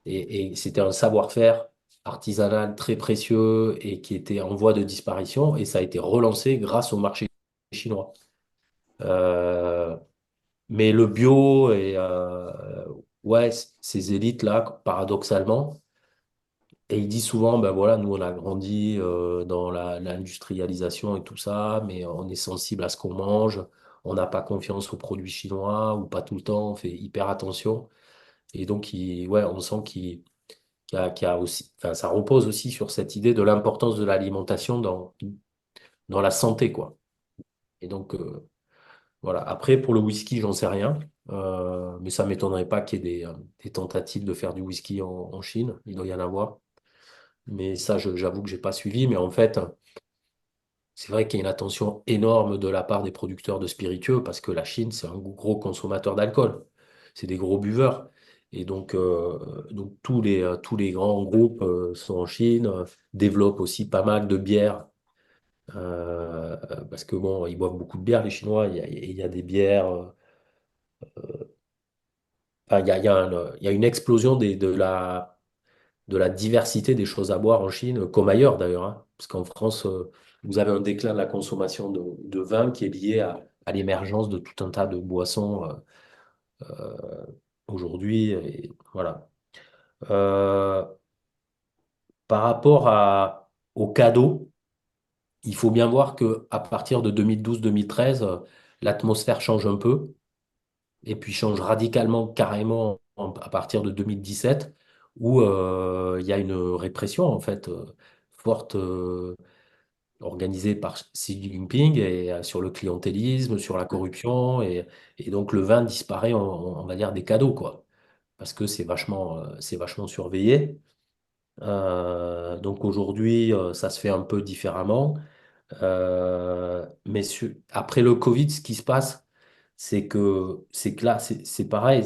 Et c'était un savoir-faire artisanal très précieux et qui était en voie de disparition. Et ça a été relancé grâce au marché chinois. Euh, mais le bio et ouais, ces élites-là, paradoxalement, et il dit souvent, ben voilà, nous on a grandi dans l'industrialisation et tout ça, mais on est sensible à ce qu'on mange, on n'a pas confiance aux produits chinois ou pas tout le temps, on fait hyper attention. Et donc, ouais, on sent qu'il y a aussi, enfin, ça repose aussi sur cette idée de l'importance de l'alimentation dans la santé, quoi. Et donc, voilà. Après, pour le whisky, j'en sais rien. Mais ça m'étonnerait pas qu'il y ait des tentatives de faire du whisky en Chine. Il doit y en avoir. Mais ça, j'avoue que j'ai pas suivi. Mais en fait, c'est vrai qu'il y a une attention énorme de la part des producteurs de spiritueux parce que la Chine, c'est un gros consommateur d'alcool. C'est des gros buveurs. Et donc tous les grands groupes sont en Chine, développent aussi pas mal de bières. Parce que bon, ils boivent beaucoup de bières, les Chinois. Il y a des bières. Enfin, il y a une explosion de la diversité des choses à boire en Chine, comme ailleurs d'ailleurs, hein. Parce qu'en France, vous avez un déclin de la consommation de vin qui est lié à l'émergence de tout un tas de boissons aujourd'hui. Et voilà. Euh, Par rapport aux cadeaux, il faut bien voir que à partir de 2012-2013, l'atmosphère change un peu et puis change radicalement, carrément à partir de 2017, où il y a une répression en fait forte organisée par Xi Jinping et sur le clientélisme, sur la corruption et donc le vin disparaît, on va dire, des cadeaux quoi, parce que c'est vachement surveillé. Donc aujourd'hui, ça se fait un peu différemment. Mais après le Covid, ce qui se passe, c'est que là, c'est pareil.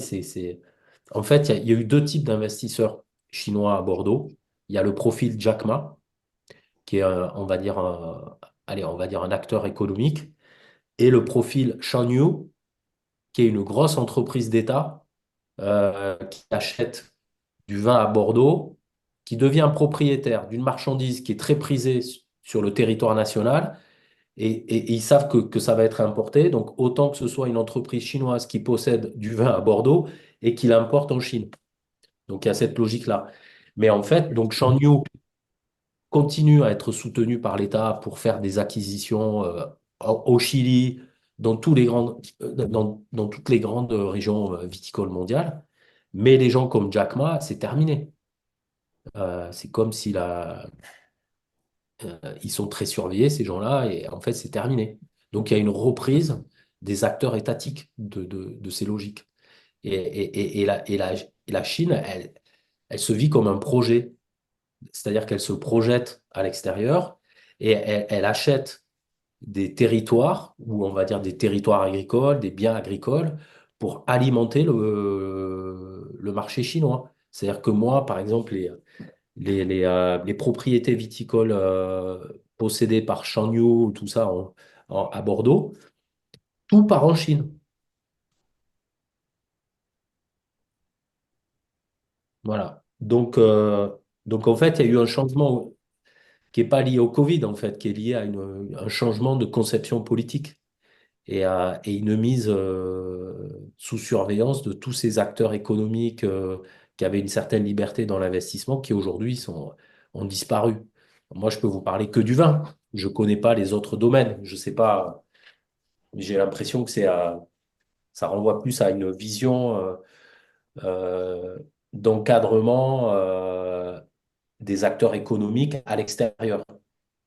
En fait, il y a eu deux types d'investisseurs chinois à Bordeaux. Il y a le profil Jack Ma, qui est, on va dire, allez, on va dire un acteur économique, et le profil Shanyu, qui est une grosse entreprise d'État qui achète du vin à Bordeaux, qui devient propriétaire d'une marchandise qui est très prisée sur le territoire national et ils savent que ça va être importé. Donc, autant que ce soit une entreprise chinoise qui possède du vin à Bordeaux et qui l'importe en Chine. Donc, il y a cette logique-là. Mais en fait, donc Shanyu continue à être soutenu par l'État pour faire des acquisitions au Chili, dans toutes les grandes régions viticoles mondiales. Mais les gens comme Jack Ma, c'est terminé. C'est comme si ils sont très surveillés, ces gens-là, et en fait, c'est terminé. Donc, il y a une reprise des acteurs étatiques de ces logiques. Et la Chine, elle se vit comme un projet, c'est-à-dire qu'elle se projette à l'extérieur et elle achète des territoires, ou on va dire des territoires agricoles, des biens agricoles, pour alimenter le marché chinois. C'est-à-dire que moi, par exemple, les propriétés viticoles possédées par Shanyu, tout ça à Bordeaux, tout part en Chine. Voilà. Donc en fait, il y a eu un changement qui n'est pas lié au Covid, en fait, qui est lié à un changement de conception politique et une mise sous surveillance de tous ces acteurs économiques qui avaient une certaine liberté dans l'investissement, qui aujourd'hui ont disparu. Moi, je peux vous parler que du vin. Je ne connais pas les autres domaines. Je sais pas. J'ai l'impression que ça renvoie plus à une vision euh, d'encadrement des acteurs économiques à l'extérieur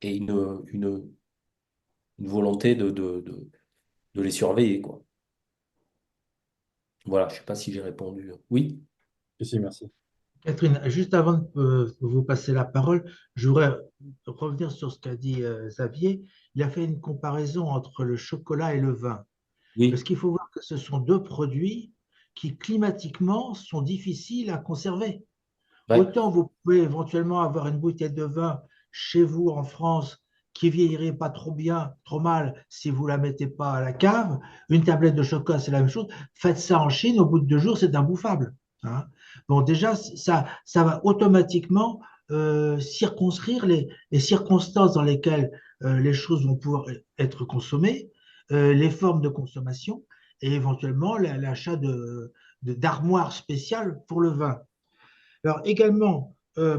et une volonté de les surveiller, quoi. Voilà, je ne sais pas si j'ai répondu. Oui, Si, merci. Catherine, juste avant de vous passer la parole, je voudrais revenir sur ce qu'a dit Xavier. Il a fait une comparaison entre le chocolat et le vin. Parce oui, qu'il faut voir que ce sont deux produits qui, climatiquement, sont difficiles à conserver. ouais, Autant vous pouvez éventuellement avoir une bouteille de vin chez vous en France qui vieillirait pas trop bien, trop mal si vous la mettez pas à la cave. Une tablette de chocolat, c'est la même chose. Faites ça en Chine, au bout de 2 jours, c'est imbouffable, hein. Bon, déjà, ça va automatiquement circonscrire les circonstances dans lesquelles les choses vont pouvoir être consommées, les formes de consommation et éventuellement l'achat d'armoires spéciales pour le vin. Alors également,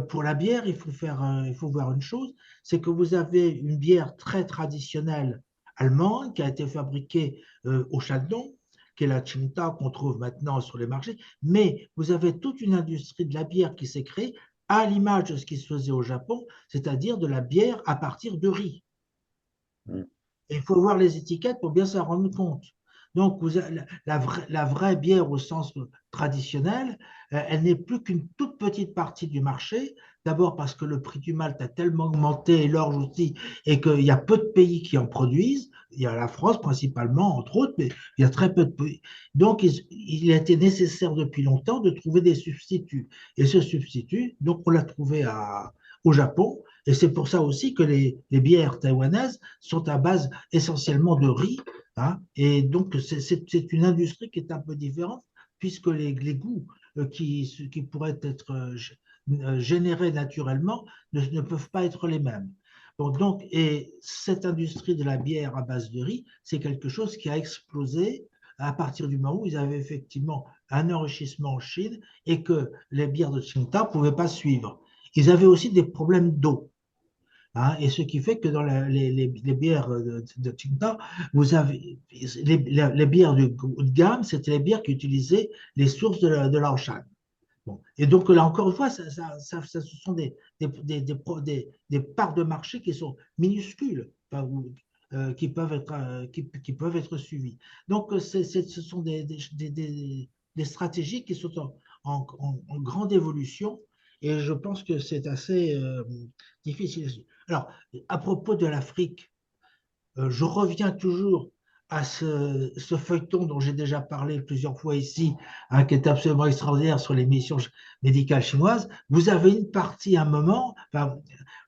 pour la bière, il faut voir une chose, c'est que vous avez une bière très traditionnelle allemande qui a été fabriquée au Château, qui est la Tsingtao qu'on trouve maintenant sur les marchés. Mais vous avez toute une industrie de la bière qui s'est créée à l'image de ce qui se faisait au Japon, c'est-à-dire de la bière à partir de riz. Mm. Et il faut voir les étiquettes pour bien s'en rendre compte. Donc, la vraie bière au sens traditionnel, elle n'est plus qu'une toute petite partie du marché. D'abord parce que le prix du malt a tellement augmenté, et l'orge aussi, et qu'il y a peu de pays qui en produisent. Il y a la France principalement, entre autres, mais il y a très peu de pays. Donc, il a été nécessaire depuis longtemps de trouver des substituts. Et ce substitut, donc, on l'a trouvé au Japon. Et c'est pour ça aussi que les bières taïwanaises sont à base essentiellement de riz, hein, et donc c'est une industrie qui est un peu différente, puisque les goûts qui pourraient être générés naturellement ne peuvent pas être les mêmes. Bon, donc, et cette industrie de la bière à base de riz, c'est quelque chose qui a explosé à partir du moment où ils avaient effectivement un enrichissement en Chine et que les bières de Tsingtao ne pouvaient pas suivre. Ils avaient aussi des problèmes d'eau. Hein, et ce qui fait que dans les bières de Tsingtao, vous avez les bières de haut de gamme, c'était les bières qui utilisaient les sources de l'Aoshan. Bon. Et donc là encore une fois, ce sont des parts de marché qui sont minuscules, enfin, qui peuvent être suivies. Donc ce sont des stratégies qui sont en grande évolution et je pense que c'est assez difficile. Alors, à propos de l'Afrique, je reviens toujours à ce feuilleton dont j'ai déjà parlé plusieurs fois ici, hein, qui est absolument extraordinaire sur les missions médicales chinoises. Vous avez une partie, un moment, enfin,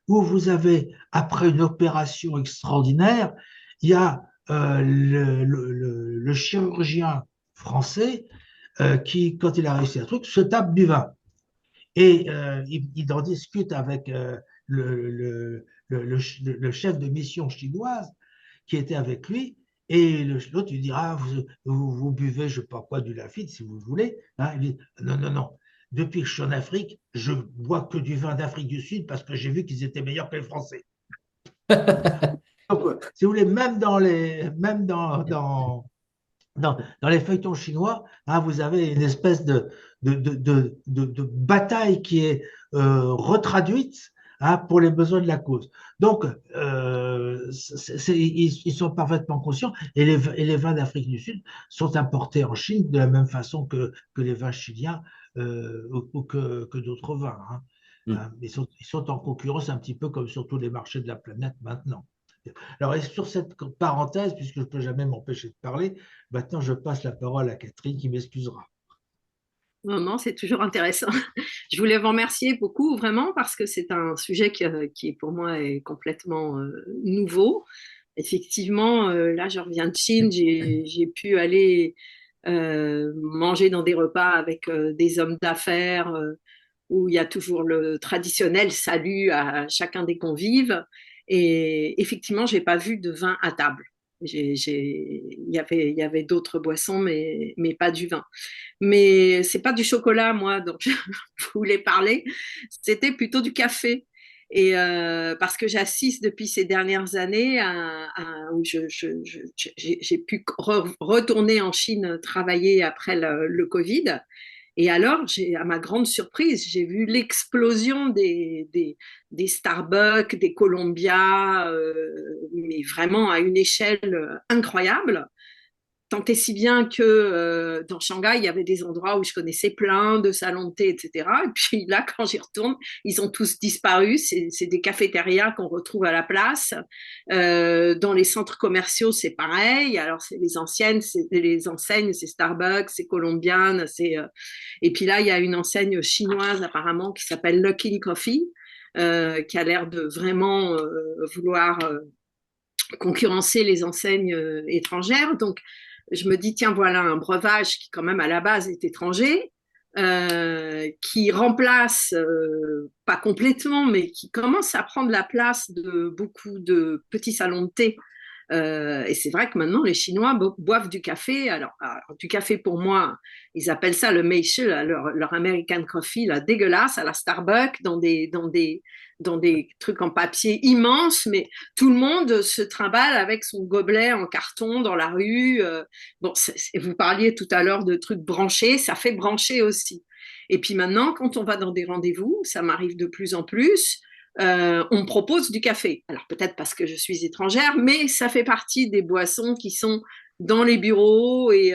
où vous avez, après une opération extraordinaire, il y a le chirurgien français qui, quand il a réussi un truc, se tape du vin. Et il en discute avec le chef de mission chinoise qui était avec lui. Et l'autre lui dit, ah, vous buvez, je ne sais pas quoi, du Lafite, si vous voulez. Hein, il dit, non, non, non. Depuis que je suis en Afrique, je bois que du vin d'Afrique du Sud parce que j'ai vu qu'ils étaient meilleurs que les Français. Donc, si vous voulez, même dans les feuilletons chinois, hein, vous avez une espèce de bataille qui est retraduite, hein, pour les besoins de la cause. Donc, ils sont parfaitement conscients et les vins d'Afrique du Sud sont importés en Chine de la même façon que les vins chiliens ou que d'autres vins. Hein. Mm. Ils sont en concurrence un petit peu comme sur tous les marchés de la planète maintenant. Alors, et sur cette parenthèse, puisque je ne peux jamais m'empêcher de parler, maintenant je passe la parole à Catherine qui m'excusera. Non, non, c'est toujours intéressant. Je voulais vous remercier beaucoup, vraiment, parce que c'est un sujet qui pour moi, est complètement nouveau. Effectivement, là, je reviens de Chine, j'ai pu aller manger dans des repas avec des hommes d'affaires où il y a toujours le traditionnel salut à chacun des convives. Et effectivement, je n'ai pas vu de vin à table. Il y avait d'autres boissons, mais pas du vin. Mais c'est pas du chocolat, moi, dont je voulais parler. C'était plutôt du café. Et parce que j'assiste depuis ces dernières années où j'ai pu retourner en Chine travailler après le Covid. Et alors, à ma grande surprise, j'ai vu l'explosion des Starbucks, des Columbia, mais vraiment à une échelle incroyable. Tant et si bien que dans Shanghai, il y avait des endroits où je connaissais plein de salons de thé, etc. Et puis là, quand j'y retourne, ils ont tous disparu. C'est des cafétérias qu'on retrouve à la place. Dans les centres commerciaux, c'est pareil. Alors, c'est les enseignes, c'est Starbucks, c'est Colombian. Et puis là, il y a une enseigne chinoise apparemment qui s'appelle Luckin Coffee, qui a l'air de vraiment vouloir concurrencer les enseignes étrangères. Donc, je me dis, tiens, voilà un breuvage qui, quand même, à la base, est étranger, qui remplace, pas complètement, mais qui commence à prendre la place de beaucoup de petits salons de thé Et c'est vrai que maintenant, les Chinois boivent du café. Alors, du café, pour moi, ils appellent ça le Meishi, leur American Coffee, là, dégueulasse, à la Starbucks, dans des trucs en papier immenses, mais tout le monde se trimballe avec son gobelet en carton dans la rue. Bon, vous parliez tout à l'heure de trucs branchés, ça fait brancher aussi. Et puis maintenant, quand on va dans des rendez-vous, ça m'arrive de plus en plus, on me propose du café. Alors peut-être parce que je suis étrangère, mais ça fait partie des boissons qui sont dans les bureaux et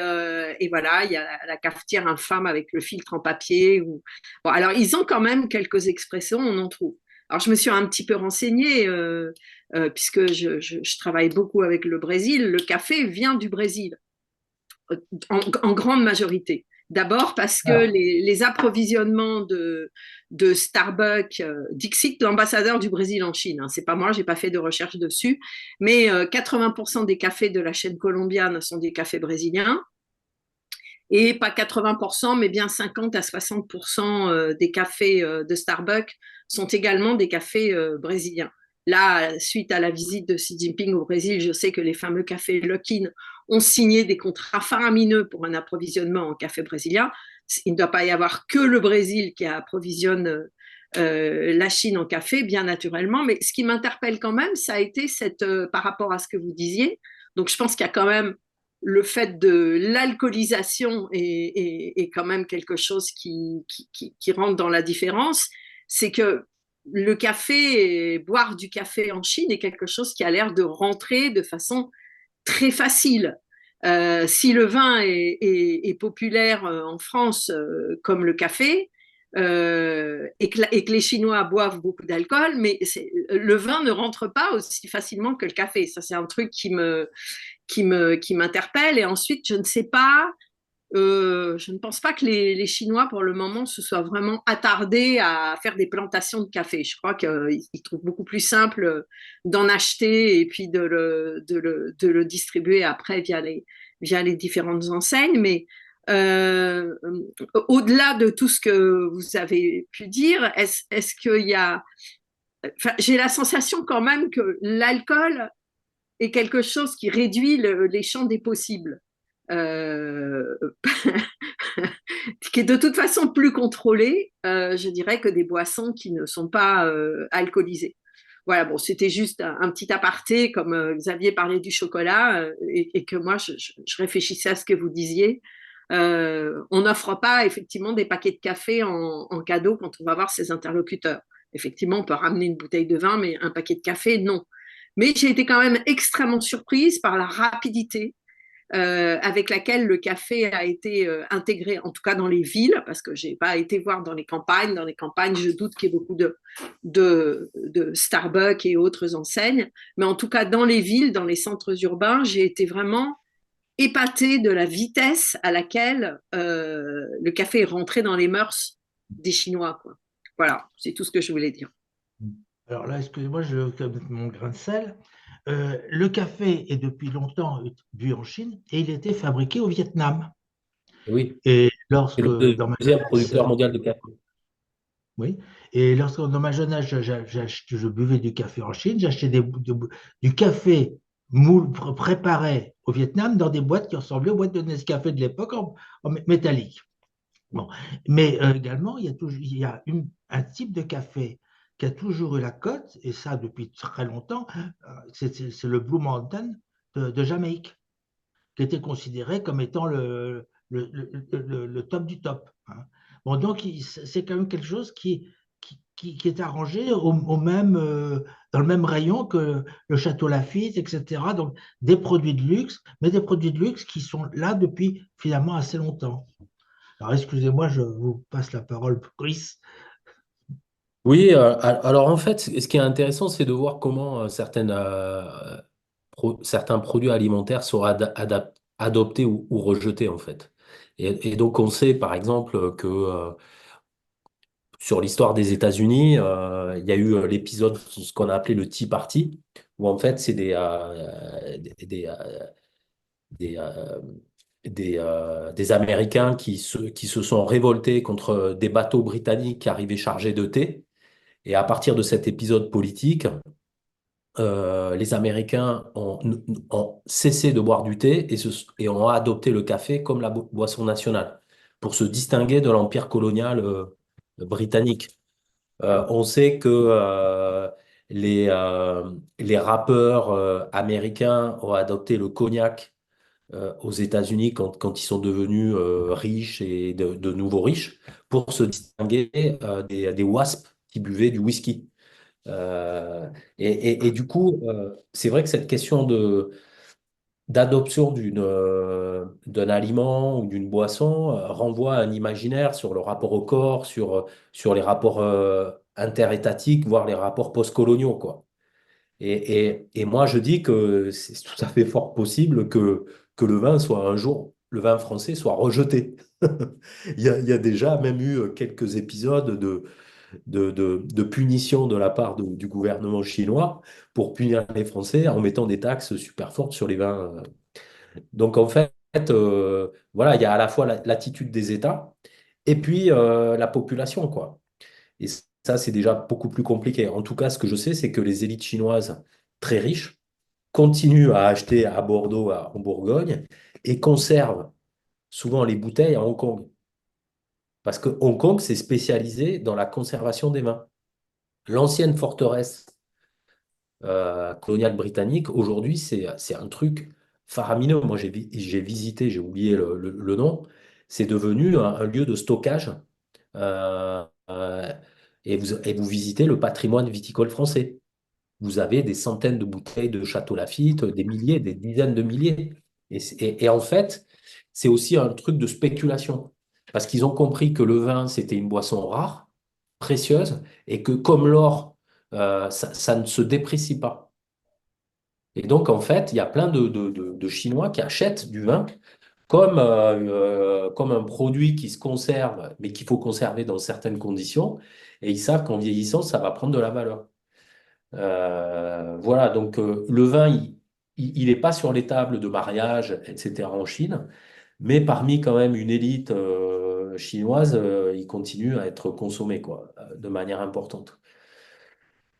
voilà, il y a la cafetière infâme avec le filtre en papier. Bon, alors ils ont quand même quelques expressions, on en trouve. Alors je me suis un petit peu renseignée puisque je travaille beaucoup avec le Brésil. Le café vient du Brésil en grande majorité. D'abord parce que les approvisionnements de Starbucks, Dixit, l'ambassadeur du Brésil en Chine, hein, c'est pas moi, j'ai pas fait de recherche dessus, mais 80% des cafés de la chaîne colombienne sont des cafés brésiliens, et pas 80%, mais bien 50 à 60% des cafés de Starbucks sont également des cafés brésiliens. Là, suite à la visite de Xi Jinping au Brésil, je sais que les fameux cafés Luckin ont signé des contrats faramineux pour un approvisionnement en café brésilien. Il ne doit pas y avoir que le Brésil qui approvisionne la Chine en café, bien naturellement. Mais ce qui m'interpelle quand même, ça a été par rapport à ce que vous disiez. Donc, je pense qu'il y a quand même le fait de l'alcoolisation est quand même quelque chose qui rentre dans la différence. C'est que le café, boire du café en Chine est quelque chose qui a l'air de rentrer de façon très facile. Si le vin est populaire en France comme le café, et que les Chinois boivent beaucoup d'alcool, mais le vin ne rentre pas aussi facilement que le café. Ça, c'est un truc qui m'interpelle. Et ensuite, je ne sais pas, je ne pense pas que les Chinois, pour le moment, se soient vraiment attardés à faire des plantations de café. Je crois qu'ils trouvent beaucoup plus simple d'en acheter et puis de le distribuer après via les différentes enseignes. Mais au-delà de tout ce que vous avez pu dire, est-ce qu'il y a... Enfin, j'ai la sensation quand même que l'alcool est quelque chose qui réduit les champs des possibles. Euh, qui est de toute façon plus contrôlé, je dirais, que des boissons qui ne sont pas alcoolisées. Voilà, bon, c'était juste un petit aparté, comme Xavier parlait du chocolat, et que moi, je réfléchissais à ce que vous disiez. On n'offre pas effectivement des paquets de café en cadeau quand on va voir ses interlocuteurs. Effectivement, on peut ramener une bouteille de vin, mais un paquet de café, non. Mais j'ai été quand même extrêmement surprise par la rapidité avec laquelle le café a été intégré, en tout cas dans les villes, parce que je n'ai pas été voir dans les campagnes. Dans les campagnes, je doute qu'il y ait beaucoup de Starbucks et autres enseignes. Mais en tout cas, dans les villes, dans les centres urbains, j'ai été vraiment épatée de la vitesse à laquelle le café est rentré dans les mœurs des Chinois, quoi. Voilà, c'est tout ce que je voulais dire. Alors là, excusez-moi, je vais mettre mon grain de sel. Le café est depuis longtemps bu en Chine et il était fabriqué au Vietnam. Oui, Et c'est lorsque, le dans ma deuxième jeunesse, producteur mondial de café. oui, et lorsque dans ma jeunesse, je buvais du café en Chine, j'achetais du café moule préparé au Vietnam dans des boîtes qui ressemblaient aux boîtes de Nescafé de l'époque en métallique. Bon. Mais également, il y a un type de café qui a toujours eu la cote, et ça depuis très longtemps, c'est le Blue Mountain de Jamaïque, qui était considéré comme étant le top du top, hein. Bon, donc, c'est quand même quelque chose qui est arrangé dans le même rayon que le Château Lafite, etc. Donc, des produits de luxe, mais des produits de luxe qui sont là depuis finalement assez longtemps. Alors, excusez-moi, je vous passe la parole, Brice. Oui, alors en fait, ce qui est intéressant, c'est de voir comment certains produits alimentaires sont adoptés ou rejetés en fait. Et donc on sait par exemple que sur l'histoire des États-Unis, il y a eu l'épisode, ce qu'on a appelé le Tea Party, où en fait c'est des, des Américains qui se sont révoltés contre des bateaux britanniques qui arrivaient chargés de thé. Et à partir de cet épisode politique, les Américains ont cessé de boire du thé et ont adopté le café comme la boisson nationale pour se distinguer de l'empire colonial britannique. On sait que les rappeurs américains ont adopté le cognac aux États-Unis quand ils sont devenus riches et de nouveaux riches pour se distinguer des WASP qui buvaient du whisky. Euh, et du coup, c'est vrai que cette question d'adoption d'un aliment ou d'une boisson renvoie à un imaginaire sur le rapport au corps, sur les rapports interétatiques, voire les rapports postcoloniaux, quoi. Et moi, je dis que c'est tout à fait fort possible que le vin soit un jour, le vin français soit rejeté. Il y a déjà même eu quelques épisodes de punition de la part du gouvernement chinois pour punir les Français en mettant des taxes super fortes sur les vins. Donc en fait, voilà, il y a à la fois l'attitude des États et puis la population, quoi. Et ça, c'est déjà beaucoup plus compliqué. En tout cas, ce que je sais, c'est que les élites chinoises très riches continuent à acheter à Bordeaux, en Bourgogne, et conservent souvent les bouteilles à Hong Kong. Parce que Hong Kong, c'est spécialisé dans la conservation des vins. L'ancienne forteresse coloniale britannique, aujourd'hui, c'est un truc faramineux. Moi, j'ai visité, j'ai oublié le nom. C'est devenu un lieu de stockage. euh, euh, et vous visitez le patrimoine viticole français. Vous avez des centaines de bouteilles de Château Lafite, des milliers, des dizaines de milliers. Et en fait, c'est aussi un truc de spéculation. Parce qu'ils ont compris que le vin, c'était une boisson rare, précieuse, et que comme l'or, ça ne se déprécie pas. Et donc, en fait, il y a plein de Chinois qui achètent du vin comme un produit qui se conserve, mais qu'il faut conserver dans certaines conditions. Et ils savent qu'en vieillissant, ça va prendre de la valeur. Voilà, donc le vin, il n'est pas sur les tables de mariage, etc. en Chine, mais parmi quand même une élite chinoise, il continue à être consommé quoi, de manière importante.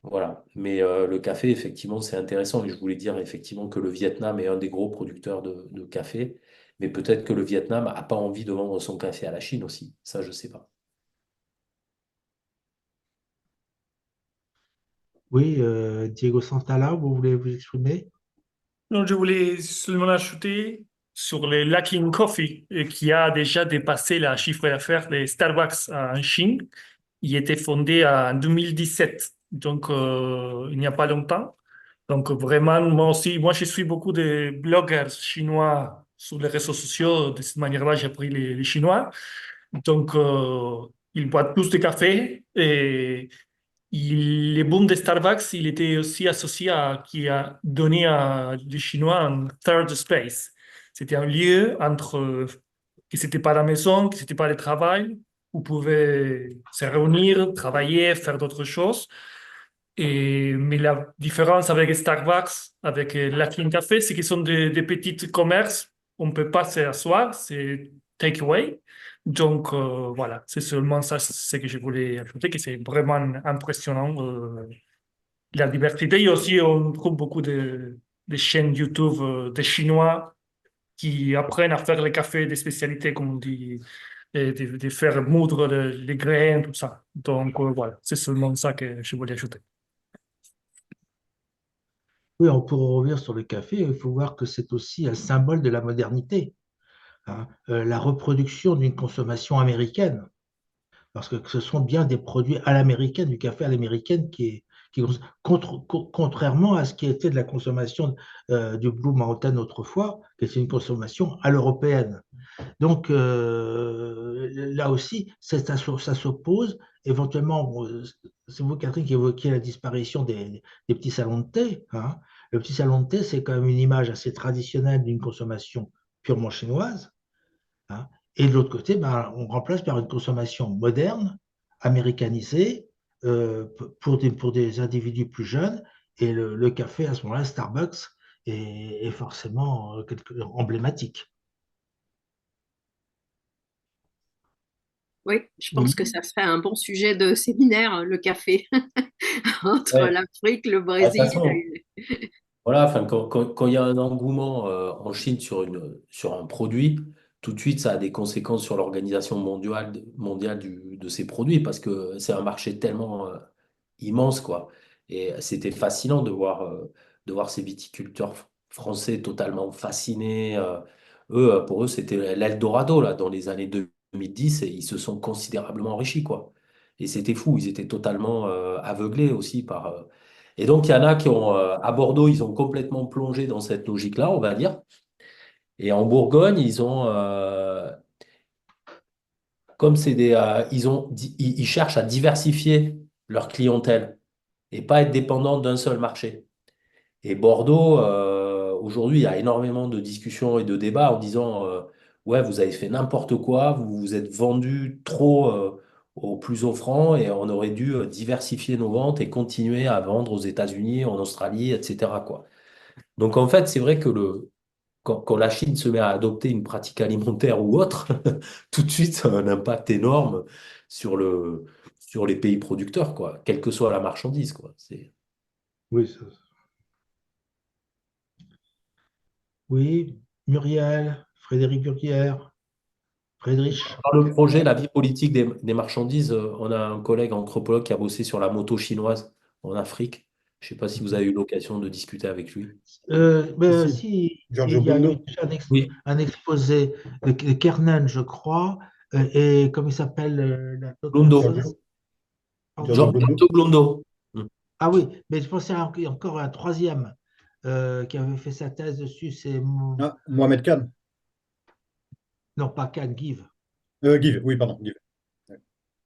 Voilà, mais le café, effectivement, c'est intéressant. Et je voulais dire effectivement que le Vietnam est un des gros producteurs de café, mais peut-être que le Vietnam n'a pas envie de vendre son café à la Chine aussi. Ça, je ne sais pas. Oui, Diego Santalla, vous voulez vous exprimer? Non, je voulais seulement ajouter sur le Luckin Coffee, qui a déjà dépassé la chiffre d'affaires des Starbucks en Chine. Il était fondé en 2017, donc il n'y a pas longtemps. Donc vraiment, moi aussi, moi je suis beaucoup de blogueurs chinois sur les réseaux sociaux. De cette manière-là, j'ai appris les Chinois. Donc ils boivent plus de café et le boom de Starbucks, il était aussi associé à qui a donné à les Chinois un third space. C'était un lieu entre que c'était pas la maison, que c'était pas le travail, où vous pouvez se réunir, travailler, faire d'autres choses. Mais la différence avec Starbucks, avec Luckin Café, c'est qu'ils sont des petits commerces. On ne peut pas s'asseoir, c'est takeaway. Donc voilà, c'est seulement ça, c'est ce que je voulais ajouter, que c'est vraiment impressionnant. La diversité, et aussi on trouve beaucoup de chaînes YouTube des Chinois qui apprennent à faire les cafés des spécialités, comme on dit, et de faire moudre les grains, tout ça. Donc voilà, c'est seulement ça que je voulais ajouter. Oui, on pourrait revenir sur le café. Il faut voir que c'est aussi un symbole de la modernité, hein. La reproduction d'une consommation américaine, parce que ce sont bien des produits à l'américaine, du café à l'américaine contrairement à ce qui était de la consommation du Blue Mountain autrefois, qui était une consommation à l'européenne. Donc là aussi, ça s'oppose. Éventuellement, c'est vous, Catherine, qui évoquiez la disparition des petits salons de thé, hein. Le petit salon de thé, c'est quand même une image assez traditionnelle d'une consommation purement chinoise, hein. Et de l'autre côté, ben, on remplace par une consommation moderne, américanisée, pour des individus plus jeunes. Et le café, à ce moment-là, Starbucks, est forcément emblématique. Oui, je pense Oui. que ça serait un bon sujet de séminaire, le café, entre Ouais. l'Afrique, le De toute Brésil. façon, Voilà, enfin, quand il y a un engouement en Chine sur un produit, tout de suite, ça a des conséquences sur l'organisation mondiale de ces produits parce que c'est un marché tellement immense, quoi. Et c'était fascinant de voir ces viticulteurs français totalement fascinés. Eux, pour eux, c'était l'Eldorado, là, dans les années 2010, et ils se sont considérablement enrichis, quoi. Et c'était fou, ils étaient totalement aveuglés aussi par. Et donc, il y en a qui ont, à Bordeaux, ils ont complètement plongé dans cette logique-là, on va dire. Et en Bourgogne, comme c'est ils cherchent à diversifier leur clientèle et pas être dépendants d'un seul marché. Et Bordeaux, aujourd'hui, il y a énormément de discussions et de débats en disant, ouais, vous avez fait n'importe quoi, vous vous êtes vendu trop, au plus offrant et on aurait dû diversifier nos ventes et continuer à vendre aux États-Unis, en Australie, etc., quoi. Donc en fait, c'est vrai que quand la Chine se met à adopter une pratique alimentaire ou autre, tout de suite, ça a un impact énorme sur sur les pays producteurs, quoi, quelle que soit la marchandise, quoi. Oui, oui, Muriel, Frédéric Burguière, Friedrich. Dans le projet, la vie politique des marchandises, on a un collègue anthropologue qui a bossé sur la moto chinoise en Afrique. Je ne sais pas si vous avez eu l'occasion de discuter avec lui. Ben, Si, si, Giorgio il y a eu Bondo. déjà Oui, un exposé de Kernen, je crois, et comme il s'appelle l'autre Blondo. personne? Giorgio, Pardon. Giorgio Bondo. Giorgio Blondo. Mm. Ah oui, mais je pensais encore à un troisième qui avait fait sa thèse dessus, c'est Ah, Mohamed Khan. non pas Can, Give. Give, oui, pardon, Give. Ouais.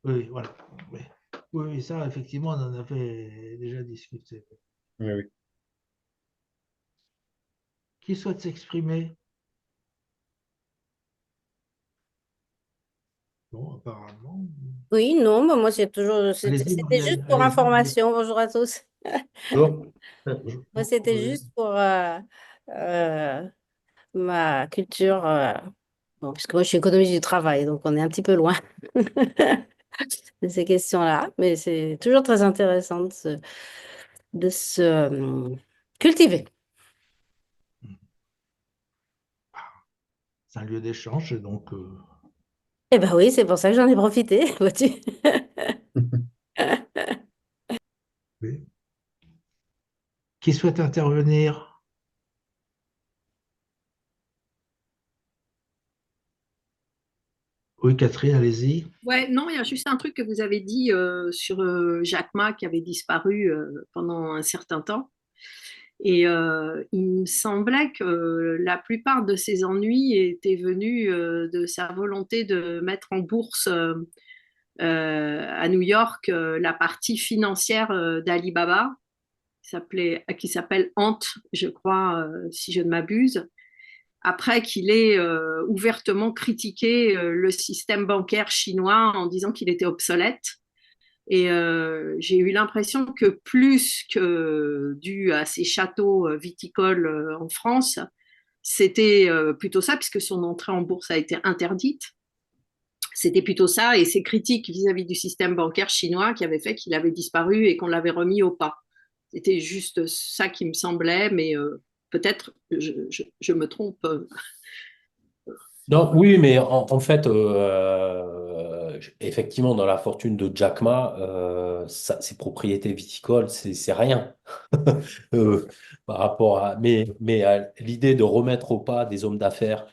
Oui, voilà. Oui. Oui, oui, ça, effectivement, on en avait déjà discuté. Oui, oui. Qui souhaite s'exprimer? Bon, apparemment. Oui, non, mais moi, Allez-y, c'était juste Muriel, pour allez-y, Muriel. information. Bonjour à tous. Bonjour. Moi, c'était Oui. juste pour euh, ma culture. Bon, puisque moi, je suis économiste du travail, donc on est un petit peu loin de ces questions-là. Mais c'est toujours très intéressant de se cultiver. C'est un lieu d'échange, donc Eh ben oui, c'est pour ça que j'en ai profité, vois-tu. oui. Qui souhaite intervenir? Oui, Catherine, allez-y. Ouais, non, il y a juste un truc que vous avez dit sur Jacques Ma qui avait disparu pendant un certain temps. Et il me semblait que la plupart de ses ennuis étaient venus de sa volonté de mettre en bourse à New York la partie financière d'Alibaba, qui s'appelle Ant, je crois, si je ne m'abuse. Après qu'il ait ouvertement critiqué le système bancaire chinois en disant qu'il était obsolète. Et j'ai eu l'impression que plus que dû à ces châteaux viticoles en France, c'était plutôt ça, puisque son entrée en bourse a été interdite. C'était plutôt ça et ses critiques vis-à-vis du système bancaire chinois qui avaient fait qu'il avait disparu et qu'on l'avait remis au pas. C'était juste ça qui me semblait, mais peut-être je me trompe. Non, oui, mais en fait, effectivement, dans la fortune de Jack Ma, ses propriétés viticoles, c'est rien. Euh, par rapport à. Mais l'idée de remettre au pas des hommes d'affaires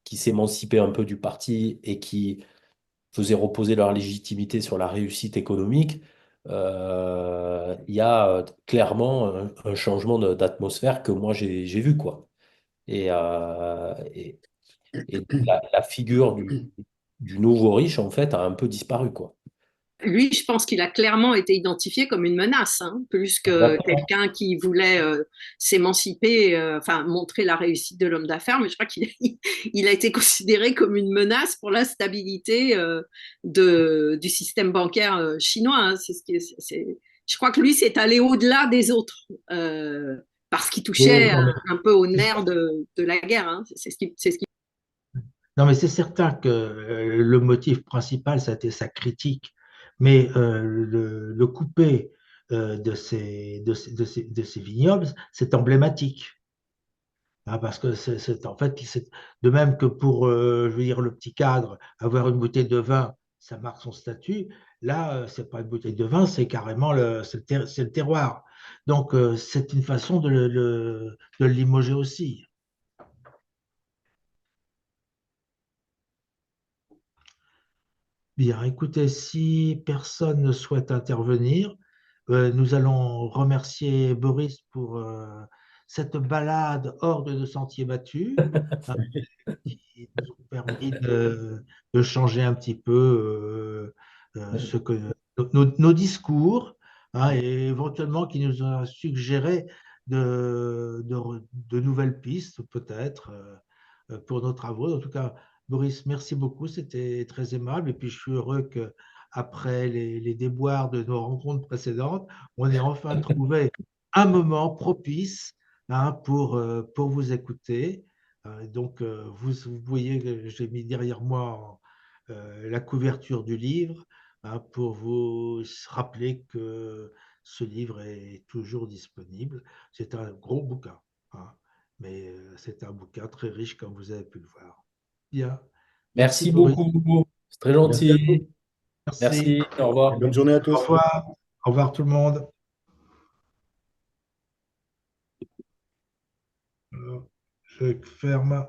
qui s'émancipaient un peu du parti et qui faisaient reposer leur légitimité sur la réussite économique, il y a clairement un changement d'atmosphère que moi j'ai vu, quoi. Et, et la figure du nouveau riche, en fait, a un peu disparu, quoi. Lui, je pense qu'il a clairement été identifié comme une menace, hein, plus que Exactement. quelqu'un qui voulait s'émanciper, enfin montrer la réussite de l'homme d'affaires, mais je crois qu'il il a été considéré comme une menace pour la stabilité du système bancaire chinois. Hein. Je crois que lui, c'est allé au-delà des autres. Parce qu'il Oui, touchait non, mais un peu au C'est nerf cer- de la guerre. Hein. C'est ce qui... Non, mais c'est certain que le motif principal, ça a été sa critique. Mais le couper de ces vignobles, c'est emblématique. Hein, parce que en fait, de même que pour, je veux dire, le petit cadre, avoir une bouteille de vin, ça marque son statut. Là, c'est pas une bouteille de vin, c'est carrément c'est le terroir. Donc, c'est une façon de le limoger aussi. Bien, écoutez, si personne ne souhaite intervenir, nous allons remercier Boris pour cette balade hors de nos sentiers battus, hein, qui nous ont permis de changer un petit peu nos discours, hein, et éventuellement qui nous a suggéré de nouvelles pistes, peut-être, pour nos travaux. En tout cas, Boris, merci beaucoup, c'était très aimable. Et puis, je suis heureux que après les déboires de nos rencontres précédentes, on ait enfin trouvé un moment propice, hein, pour vous écouter. Donc, vous voyez que j'ai mis derrière moi la couverture du livre, hein, pour vous rappeler que ce livre est toujours disponible. C'est un gros bouquin, hein, mais c'est un bouquin très riche, comme vous avez pu le voir. Bien. Merci, Merci Boris. beaucoup. C'est très Merci à vous. gentil. Merci. Merci. Au Et revoir. bonne journée à Au tous. revoir. Au revoir tout le monde. Je ferme.